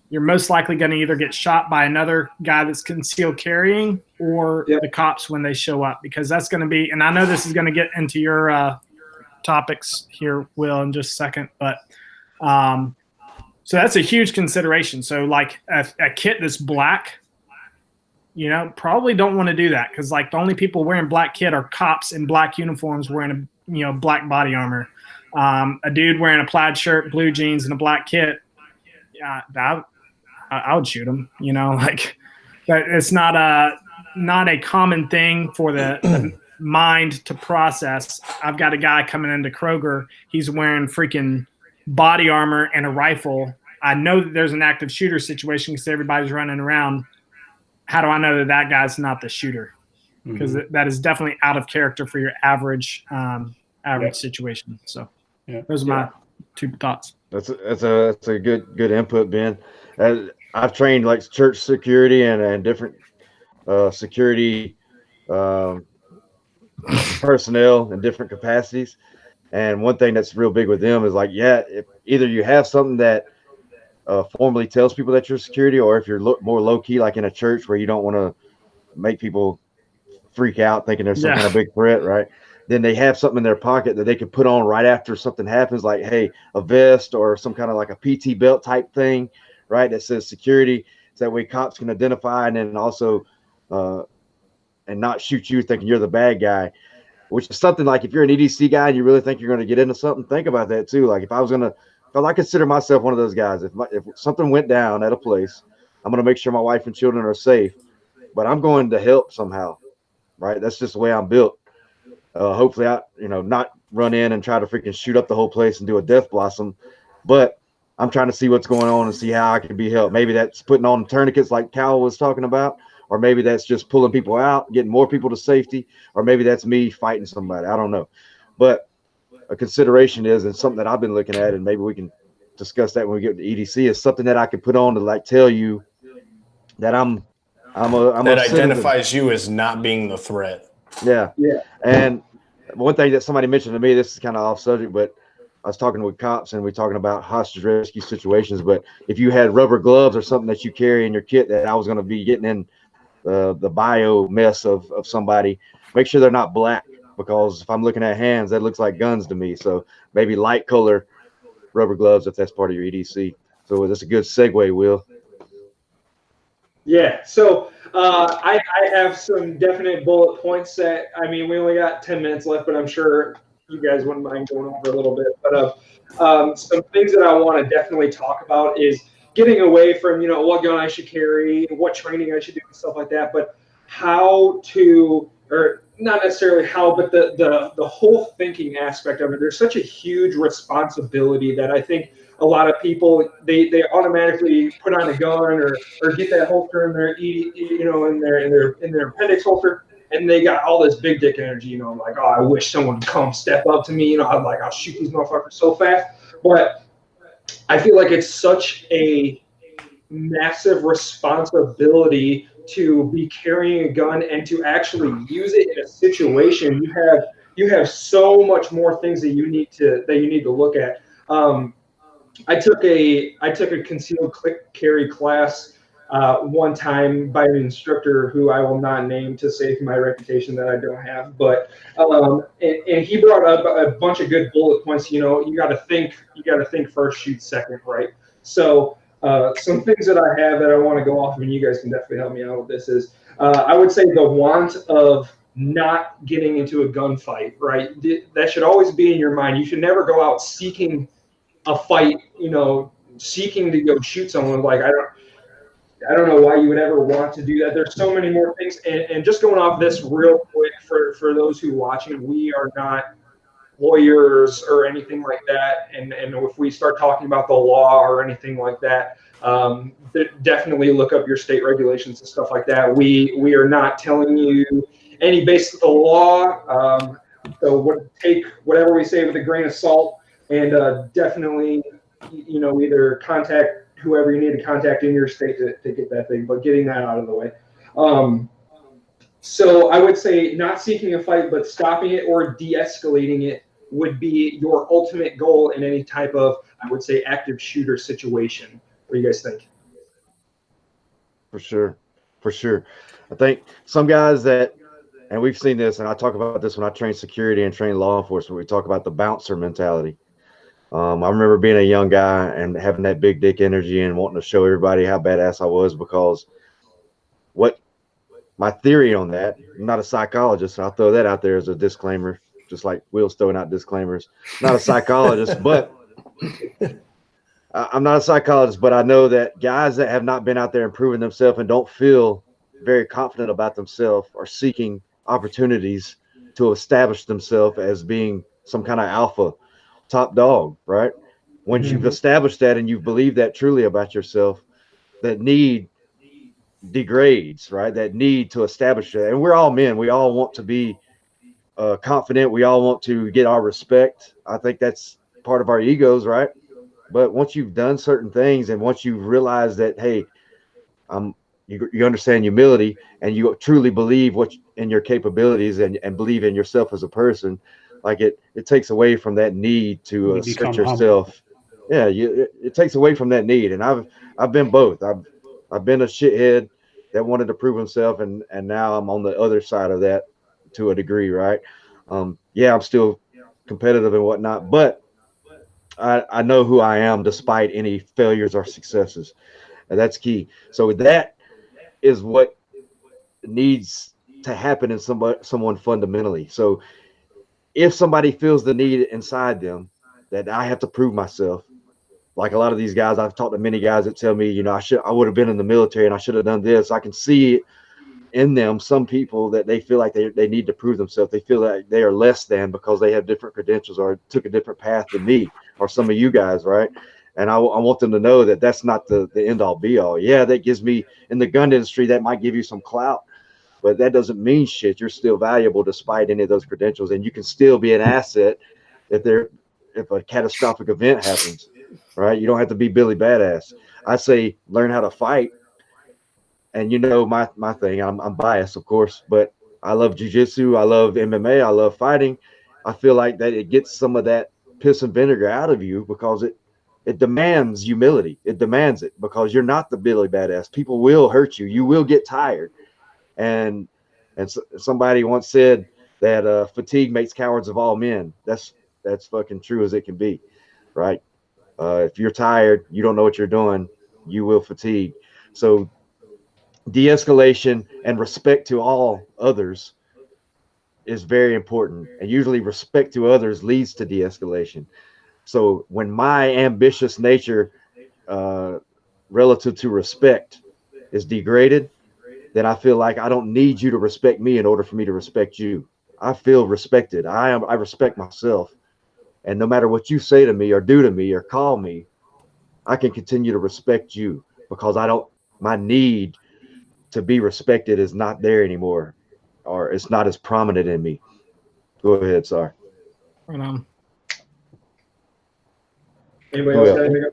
You're most likely going to either get shot by another guy that's concealed carrying or the cops when they show up, because that's going to be, and I know this is going to get into your topics here, Will, in just a second, but so that's a huge consideration. So like a kit that's black, you know, probably don't want to do that, because like the only people wearing black kit are cops in black uniforms wearing a, you know, black body armor. A dude wearing a plaid shirt, blue jeans, and a black kit, I would shoot him. You know, like, but it's not a common thing for the mind to process. I've got a guy coming into Kroger. He's wearing freaking body armor and a rifle. I know that there's an active shooter situation because everybody's running around. How do I know that that guy's not the shooter? Because that is definitely out of character for your average situation. So those are my 2 thoughts. That's a good input, Ben. I've trained like church security and different security personnel in different capacities. And one thing that's real big with them is like, if either you have something that formally tells people that you're security, or if you're more low key, like in a church where you don't want to make people freak out thinking there's some kind of big threat, right? Then they have something in their pocket that they can put on right after something happens, like, hey, a vest or some kind of like a PT belt type thing, right? That says security, so that way cops can identify and then also and not shoot you thinking you're the bad guy, which is something like if you're an EDC guy and you really think you're going to get into something, think about that too. Like if I consider myself one of those guys. If something went down at a place, I'm going to make sure my wife and children are safe, but I'm going to help somehow, right? That's just the way I'm built. Hopefully I, not run in and try to freaking shoot up the whole place and do a death blossom, but I'm trying to see what's going on and see how I can be helped. Maybe that's putting on tourniquets like Kawa was talking about, or maybe that's just pulling people out, getting more people to safety, or maybe that's me fighting somebody. I don't know. But a consideration is, and something that I've been looking at, and maybe we can discuss that when we get to EDC, is something that I can put on to like tell you that I'm that identifies you as not being the threat. Yeah. And one thing that somebody mentioned to me, this is kind of off subject, but I was talking with cops and we're talking about hostage rescue situations. But if you had rubber gloves or something that you carry in your kit that I was going to be getting in the bio mess of somebody. Make sure they're not black, because if I'm looking at hands, that looks like guns to me. So maybe light color rubber gloves if that's part of your EDC. So that's a good segue, Will. Yeah, so I have some definite bullet points that, I mean, we only got 10 minutes left, but I'm sure you guys wouldn't mind going over a little bit. But some things that I want to definitely talk about is getting away from, what gun I should carry, what training I should do, and stuff like that, but how to, or not necessarily how, but the whole thinking aspect of it. There's such a huge responsibility that I think a lot of people they automatically put on a gun or get that holster in their in their appendix holster, and they got all this big dick energy. Like, oh, I wish someone would come step up to me. I'll shoot these motherfuckers so fast. But I feel like it's such a massive responsibility to be carrying a gun and to actually use it in a situation. You have so much more things that you need to look at. I took a concealed carry class one time by an instructor who I will not name to save my reputation that I don't have. But and he brought up a bunch of good bullet points. You got to think first, shoot second, right? So some things that I have that I want to go off of, and you guys can definitely help me out with this, is I would say the want of not getting into a gunfight, right? That should always be in your mind. You should never go out seeking a fight, seeking to go shoot someone. Like, I don't know why you would ever want to do that. There's so many more things. And just going off this real quick for those who are watching, we are not lawyers or anything like that. And if we start talking about the law or anything like that, definitely look up your state regulations and stuff like that. We are not telling you any base of the law. So take whatever we say with a grain of salt, and definitely, either contact whoever you need to contact in your state to get that thing, but getting that out of the way. So I would say not seeking a fight, but stopping it or de-escalating it would be your ultimate goal in any type of, I would say, active shooter situation. What do you guys think? For sure. I think some guys and we've seen this, and I talk about this when I train security and train law enforcement, we talk about the bouncer mentality. I remember being a young guy and having that big dick energy and wanting to show everybody how badass I was, because what my theory on that, I'm not a psychologist, so I'll throw that out there as a disclaimer, just like Will's throwing out disclaimers. Not a psychologist, but I'm not a psychologist, but I know that guys that have not been out there and proven themselves and don't feel very confident about themselves are seeking opportunities to establish themselves as being some kind of alpha top dog, right? Once you've established that and you believe that truly about yourself, that need degrades, right? That need to establish that. And we're all men. We all want to be confident. We all want to get our respect. I think that's part of our egos, right? But once you've done certain things and once you realize that, hey, you understand humility and you truly believe in your capabilities and believe in yourself as a person, like it takes away from that need to assert yourself. Humble. Yeah, it takes away from that need. And I've been both. I've been a shithead that wanted to prove himself, and now I'm on the other side of that to a degree, right? Yeah, I'm still competitive and whatnot, but I know who I am despite any failures or successes, and that's key. So that is what needs to happen in someone fundamentally. So if somebody feels the need inside them that I have to prove myself, like a lot of these guys, I've talked to many guys that tell me, I would have been in the military and I should have done this. I can see it in them, some people, that they feel like they need to prove themselves. They feel like they are less than because they have different credentials or took a different path than me or some of you guys, right? And I want them to know that that's not the end all be all. Yeah, that gives me, in the gun industry, that might give you some clout, but that doesn't mean shit. You're still valuable despite any of those credentials, and you can still be an asset if a catastrophic event happens, right? You don't have to be Billy Badass. I say learn how to fight. And my thing, I'm biased, of course, but I love jiu-jitsu, I love MMA, I love fighting. I feel like that it gets some of that piss and vinegar out of you because it demands humility. It demands it because you're not the Billy Badass. People will hurt you. You will get tired. And somebody once said that fatigue makes cowards of all men. That's fucking true as it can be, right? If you're tired, you don't know what you're doing, you will fatigue. So de-escalation and respect to all others is very important, and usually respect to others leads to de-escalation. So when my ambitious nature relative to respect is degraded, then I feel like I don't need you to respect me in order for me to respect you. I feel respected. I respect myself, and no matter what you say to me or do to me or call me, I can continue to respect you because my need to be respected is not there anymore, or it's not as prominent in me. Go ahead, sorry. Anybody else got anything?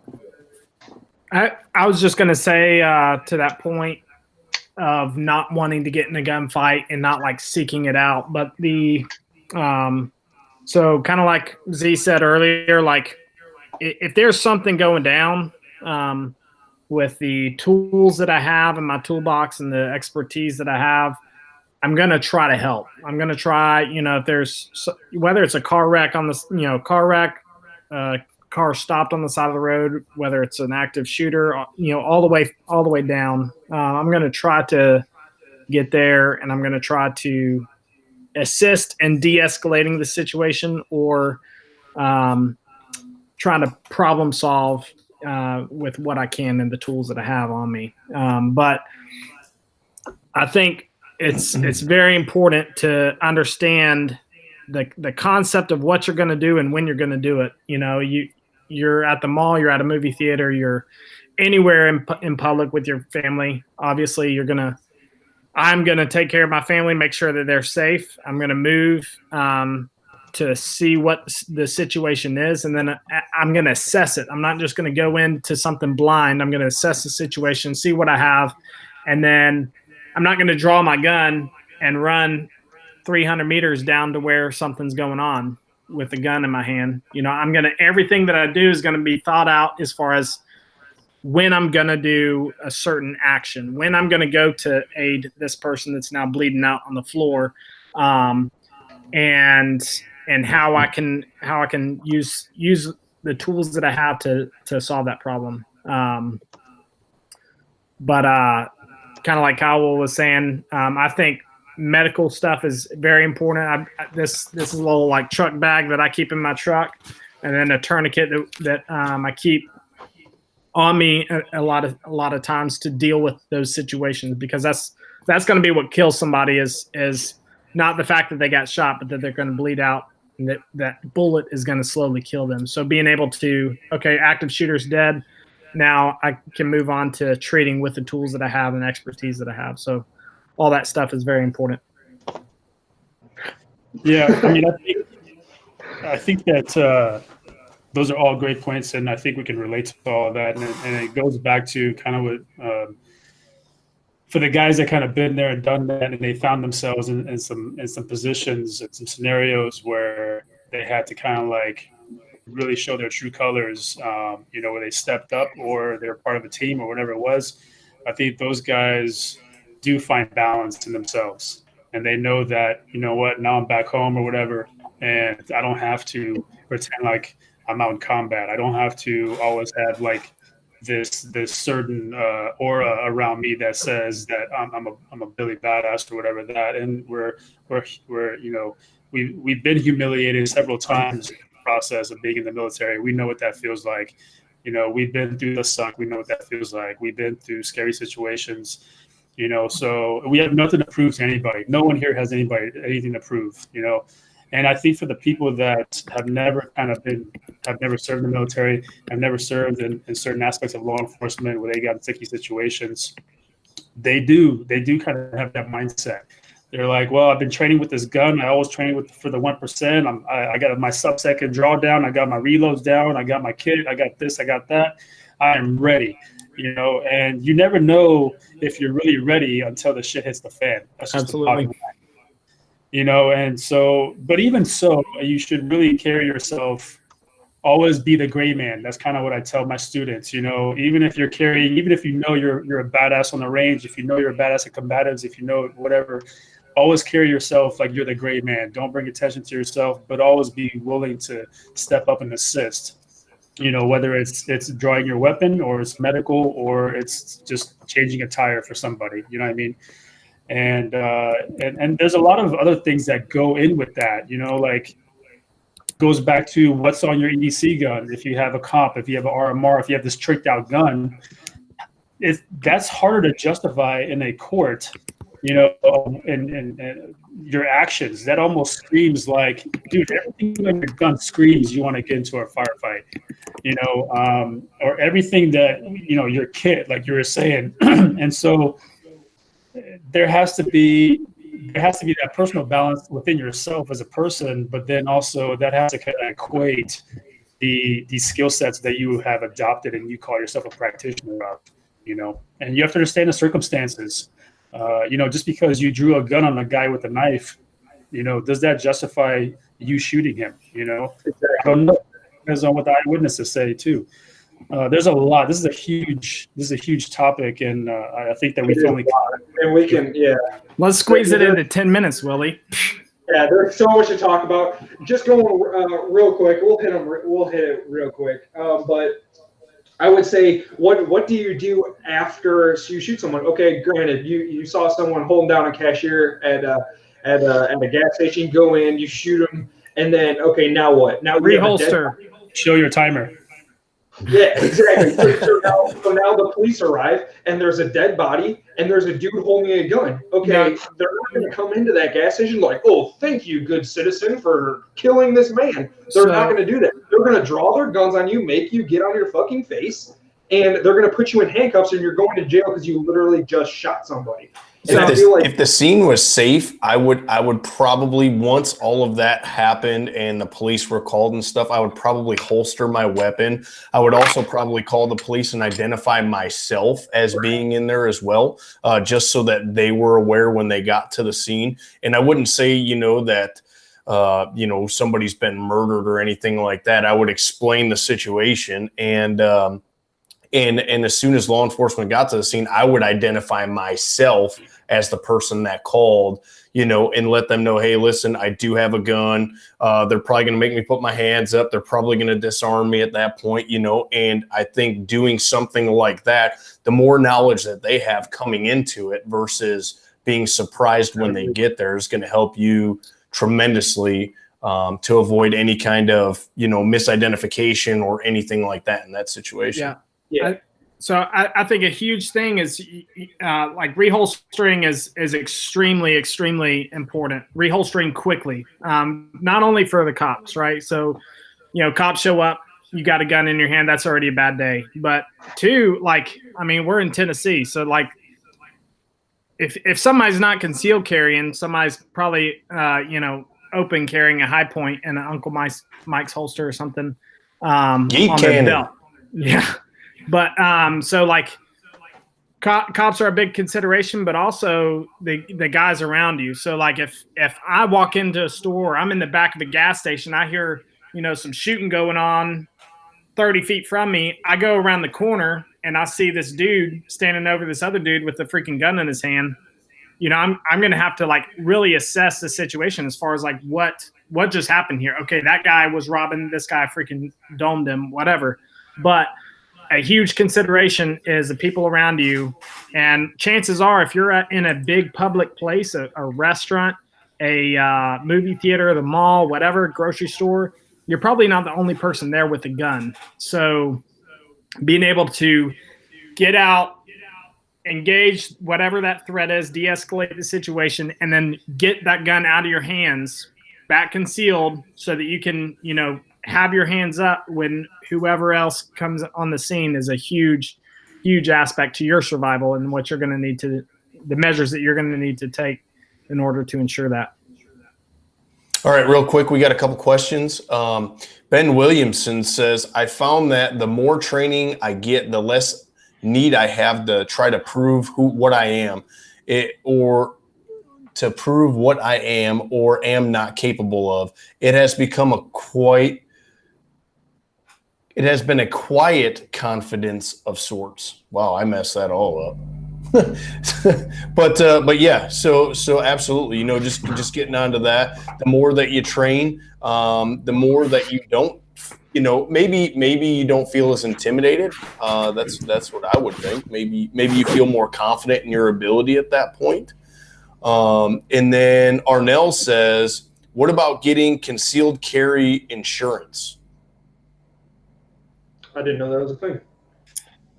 I was just going to say to that point of not wanting to get in a gunfight and not like seeking it out, but so kind of like Z said earlier, like if there's something going down with the tools that I have in my toolbox and the expertise that I have, I'm going to try to help. I'm going to try, if there's, whether it's a car wreck on the, car stopped on the side of the road, whether it's an active shooter, all the way down. I'm going to try to get there, and I'm going to try to assist in de-escalating the situation, or trying to problem solve with what I can and the tools that I have on me. But I think it's very important to understand the concept of what you're going to do and when you're going to do it. You're at the mall, you're at a movie theater, you're anywhere in public with your family. Obviously, I'm going to take care of my family, make sure that they're safe. I'm going to move to see what the situation is, and then I'm going to assess it. I'm not just going to go into something blind. I'm going to assess the situation, see what I have, and then I'm not going to draw my gun and run 300 meters down to where something's going on with the gun in my hand. Everything that I do is going to be thought out as far as when I'm going to do a certain action, when I'm going to go to aid this person that's now bleeding out on the floor, and how I can use the tools that I have to solve that problem. But kind of like Kawa was saying, I think medical stuff is very important. This is a little like truck bag that I keep in my truck, and then a tourniquet that I keep on me a lot of times to deal with those situations, because that's going to be what kills somebody is not the fact that they got shot, but that they're going to bleed out, and that bullet is going to slowly kill them. So being able to, okay, active shooter's dead, now I can move on to treating with the tools that I have and expertise that I have. So all that stuff is very important. Yeah, I think that those are all great points, and I think we can relate to all of that. And it goes back to kind of what for the guys that kind of been there and done that, and they found themselves in some positions and some scenarios where they had to kind of like really show their true colors, where they stepped up or they're part of a team or whatever it was. I think those guys do find balance in themselves, and they know that, now I'm back home or whatever, and I don't have to pretend like I'm out in combat. I don't have to always have like this certain aura around me that says that I'm a Billy badass or whatever that. And we've been humiliated several times in the process of being in the military. We know what that feels like. We've been through the suck. We know what that feels like. We've been through scary situations. So we have nothing to prove to anybody. No one here has anything to prove. And I think for the people that have never served in the military, have never served in certain aspects of law enforcement where they got in sticky situations, they do kind of have that mindset. They're like, well, I've been training with this gun. I always train for the 1%. I got my sub-second drawdown. I got my reloads down. I got my kit. I got this. I got that. I am ready. And you never know if you're really ready until the shit hits the fan. That's just absolutely. And so, but even so, you should really carry yourself always be the gray man. That's kind of what I tell my students. You know, even if you're carrying, even if you know you're a badass on the range, if you know you're a badass at combatives, if you know whatever, always carry yourself like you're the gray man. Don't bring attention to yourself, but always be willing to step up and assist. You know, whether it's drawing your weapon, or it's medical, or it's just changing a tire for somebody. You know what I mean? And there's a lot of other things that go in with that. You know, like, goes back to what's on your EDC gun. If you have a comp, if you have an RMR, if you have this tricked out gun, that's harder to justify in a court. You know, and your actions, that almost screams like, dude, everything on your gun screams you want to get into a firefight, you know, or everything that, you know, your kit, like you were saying. And so there has to be that personal balance within yourself as a person, but then also that has to kind of equate the skill sets that you have adopted and you call yourself a practitioner of, you know, and you have to understand the circumstances. You know, just because you drew a gun on a guy with a knife, you know, does that justify you shooting him? You know, exactly. I don't know. Depends on what the eyewitnesses say too. There's a lot. This is a huge topic, and I think that we can only. And we can, yeah. Let's squeeze it into 10 minutes, Willie. Yeah, there's so much to talk about. Just going real quick. We'll hit it real quick. But I would say, what do you do after you shoot someone? Okay, granted, you saw someone holding down a cashier at a gas station. Go in, you shoot them, and then okay, now what? Now reholster. Show your timer. Yeah, exactly. So now the police arrive, and there's a dead body, and there's a dude holding a gun. Okay, they're not going to come into that gas station like, oh, thank you, good citizen, for killing this man. They're not going to do that. They're going to draw their guns on you, make you get on your fucking face, and they're going to put you in handcuffs, and you're going to jail because you literally just shot somebody. If the scene was safe, I would probably, once all of that happened and the police were called and stuff, I would probably holster my weapon. I would also probably call the police and identify myself as being in there as well, just so that they were aware when they got to the scene. And I wouldn't say, you know, that you know, somebody's been murdered or anything like that. I would explain the situation, and as soon as law enforcement got to the scene, I would identify myself as the person that called, you know, and let them know, hey, listen, I do have a gun. They're probably going to make me put my hands up. They're probably going to disarm me at that point, you know. And I think doing something like that, the more knowledge that they have coming into it versus being surprised when they get there, is going to help you tremendously to avoid any kind of, you know, misidentification or anything like that in that situation. Yeah. Yeah. I think a huge thing is like reholstering is extremely, extremely important. Reholstering quickly, not only for the cops, right? So, you know, cops show up, you got a gun in your hand, that's already a bad day. But two, like, I mean, we're in Tennessee, so like, if somebody's not concealed carrying, somebody's probably you know, open carrying a high point and an Uncle Mike's holster or something on their belt. Yeah. But so like cops are a big consideration, but also the guys around you. So like if I walk into a store, I'm in the back of a gas station, I hear, you know, some shooting going on 30 feet from me. I go around the corner and I see this dude standing over this other dude with a freaking gun in his hand. You know, I'm going to have to like really assess the situation as far as like what just happened here. Okay, that guy was robbing, this guy freaking domed him, whatever. But a huge consideration is the people around you. And chances are, if you're in a big public place, a restaurant, a movie theater, the mall, whatever, grocery store, you're probably not the only person there with a gun. So being able to get out, engage whatever that threat is, de-escalate the situation, and then get that gun out of your hands, back concealed, so that you can, you know, have your hands up when whoever else comes on the scene, is a huge, huge aspect to your survival and what you're going to need to, the measures that you're going to need to take in order to ensure that. All right, real quick, we got a couple questions. Ben Williamson says, I found that the more training I get, the less need I have to try to prove what I am, or to prove what I am or am not capable of. It has become a quite It has been a quiet confidence of sorts. Wow, I messed that all up. But yeah, so absolutely, just getting onto that. The more that you train, the more that you don't, maybe you don't feel as intimidated. That's what I would think. Maybe you feel more confident in your ability at that point. And then Arnell says, what about getting concealed carry insurance? I didn't know that was a thing.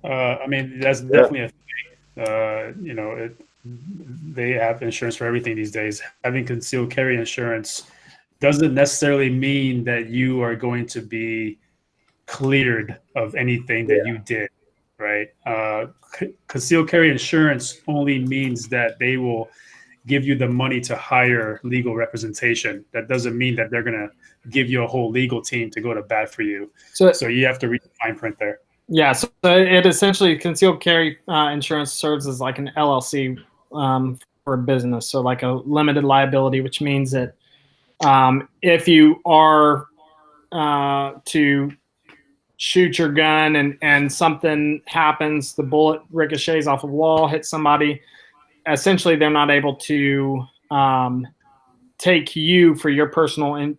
I mean, that's definitely a thing. They have insurance for everything these days. Having concealed carry insurance doesn't necessarily mean that you are going to be cleared of anything that you did, right? Concealed carry insurance only means that they will give you the money to hire legal representation. That doesn't mean that they're going to give you a whole legal team to go to bat for you. So you have to read the fine print there. Yeah, so it essentially, concealed carry insurance serves as like an LLC for a business. So like a limited liability, which means that if you are to shoot your gun and something happens, the bullet ricochets off a wall, hits somebody, essentially they're not able to take you for your personal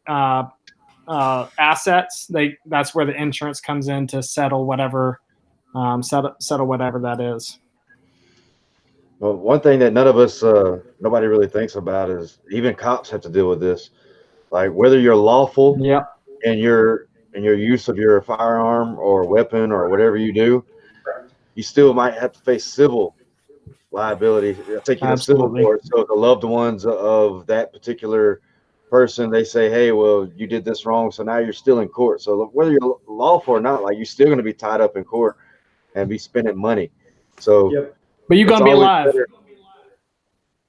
assets. That's where the insurance comes in to settle whatever whatever that is. Well, one thing that nobody really thinks about is even cops have to deal with this. Like whether you're lawful in your use of your firearm or weapon or whatever you do, you still might have to face civil liability. Take you to civil court. So the loved ones of that particular person, they say, hey, well, you did this wrong, so now you're still in court. So whether you're lawful or not, like you're still going to be tied up in court and be spending money. So but you're gonna be alive. Better.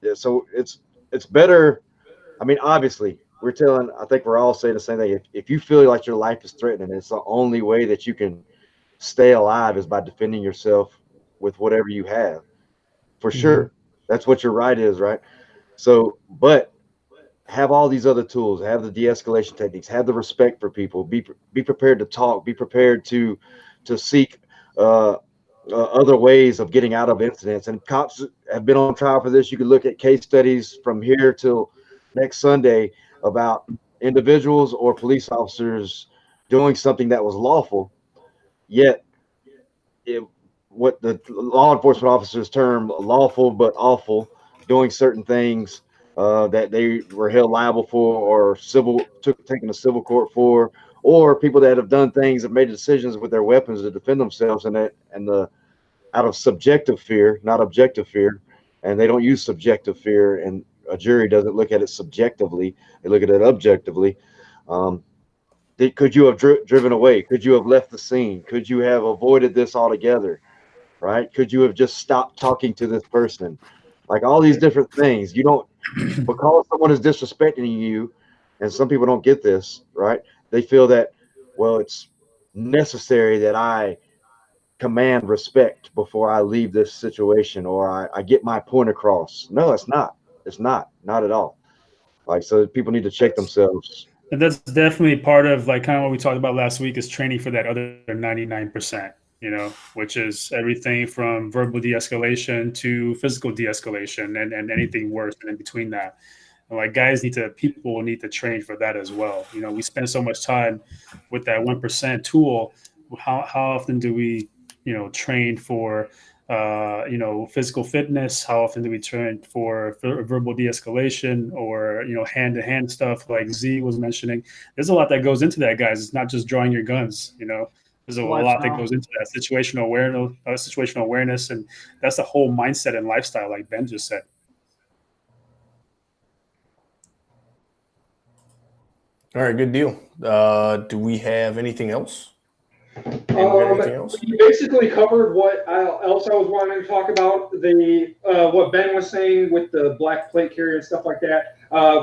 Yeah, so it's better. I mean, obviously I think we're all saying the same thing. If you feel like your life is threatened, and it's the only way that you can stay alive is by defending yourself with whatever you have, for sure. That's what your right is, right? So, but have all these other tools, have the de-escalation techniques, have the respect for people, be prepared to talk, be prepared to seek other ways of getting out of incidents. And cops have been on trial for this. You can look at case studies from here till next Sunday about individuals or police officers doing something that was lawful, yet what the law enforcement officers term lawful but awful, doing certain things that they were held liable for, or taken to civil court for, or people that have done things, have made decisions with their weapons to defend themselves, out of subjective fear, not objective fear. And they don't use subjective fear, and a jury doesn't look at it subjectively; they look at it objectively. Could you have driven away? Could you have left the scene? Could you have avoided this altogether? Right? Could you have just stopped talking to this person? Like all these different things. You don't, because someone is disrespecting you, and some people don't get this, right? They feel that, well, it's necessary that I command respect before I leave this situation, or I get my point across. No, it's not. It's not at all. Like, so people need to check themselves. And that's definitely part of like kind of what we talked about last week, is training for that other 99%, which is everything from verbal de-escalation to physical de-escalation and anything worse and in between that. And like people need to train for that as well. We spend so much time with that 1% tool. How often do we train for physical fitness? How often do we train for verbal de-escalation or hand-to-hand stuff like Z was mentioning? There's a lot that goes into that, guys. It's not just drawing your guns. There's a lot that goes into that situational awareness, and that's the whole mindset and lifestyle, like Ben just said. All right, good deal. Do we have anything else? You basically covered what else I was wanting to talk about. What Ben was saying with the black plate carrier and stuff like that.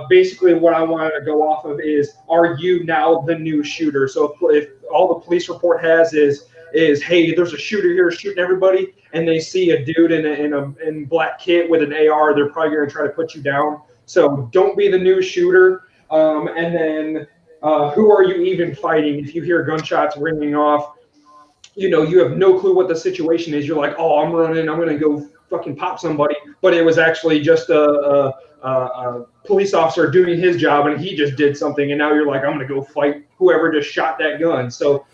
Basically, what I wanted to go off of is, are you now the new shooter? So if all the police report has is hey, there's a shooter here shooting everybody, and they see a dude in black kit with an AR, they're probably going to try to put you down. So don't be the new shooter. And then who are you even fighting? If you hear gunshots ringing off, you have no clue what the situation is. You're like, oh, I'm running, I'm gonna go fucking pop somebody, but it was actually just a police officer doing his job, and he just did something, and now you're like, I'm gonna go fight whoever just shot that gun. So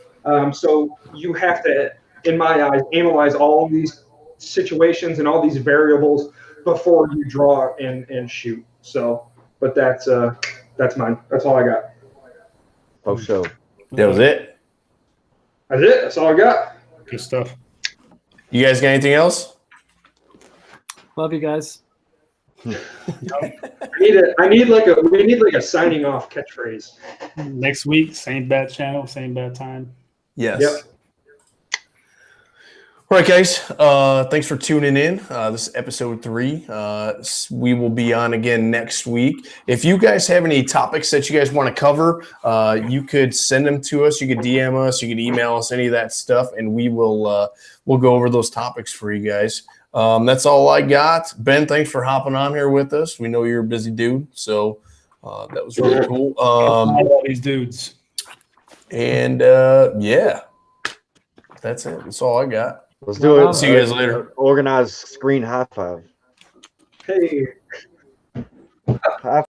you have to, in my eyes, analyze all these situations and all these variables before you draw and shoot. So, but that's mine. That's all I got. Oh, show. That was it. That's it. That's all I got. Good stuff. You guys got anything else? Love you guys. We need like a signing off catchphrase. Next week, same bad channel, same bad time. Yes. Yep. All right, guys. Thanks for tuning in. This is episode 3. We will be on again next week. If you guys have any topics that you guys want to cover, you could send them to us. You could DM us. You could email us, any of that stuff, and we will we'll go over those topics for you guys. That's all I got. Ben, thanks for hopping on here with us. We know you're a busy dude, so that was really cool. All these dudes. And yeah, that's it. That's all I got. Let's do it. See you guys later. Organized screen high five. Hey. High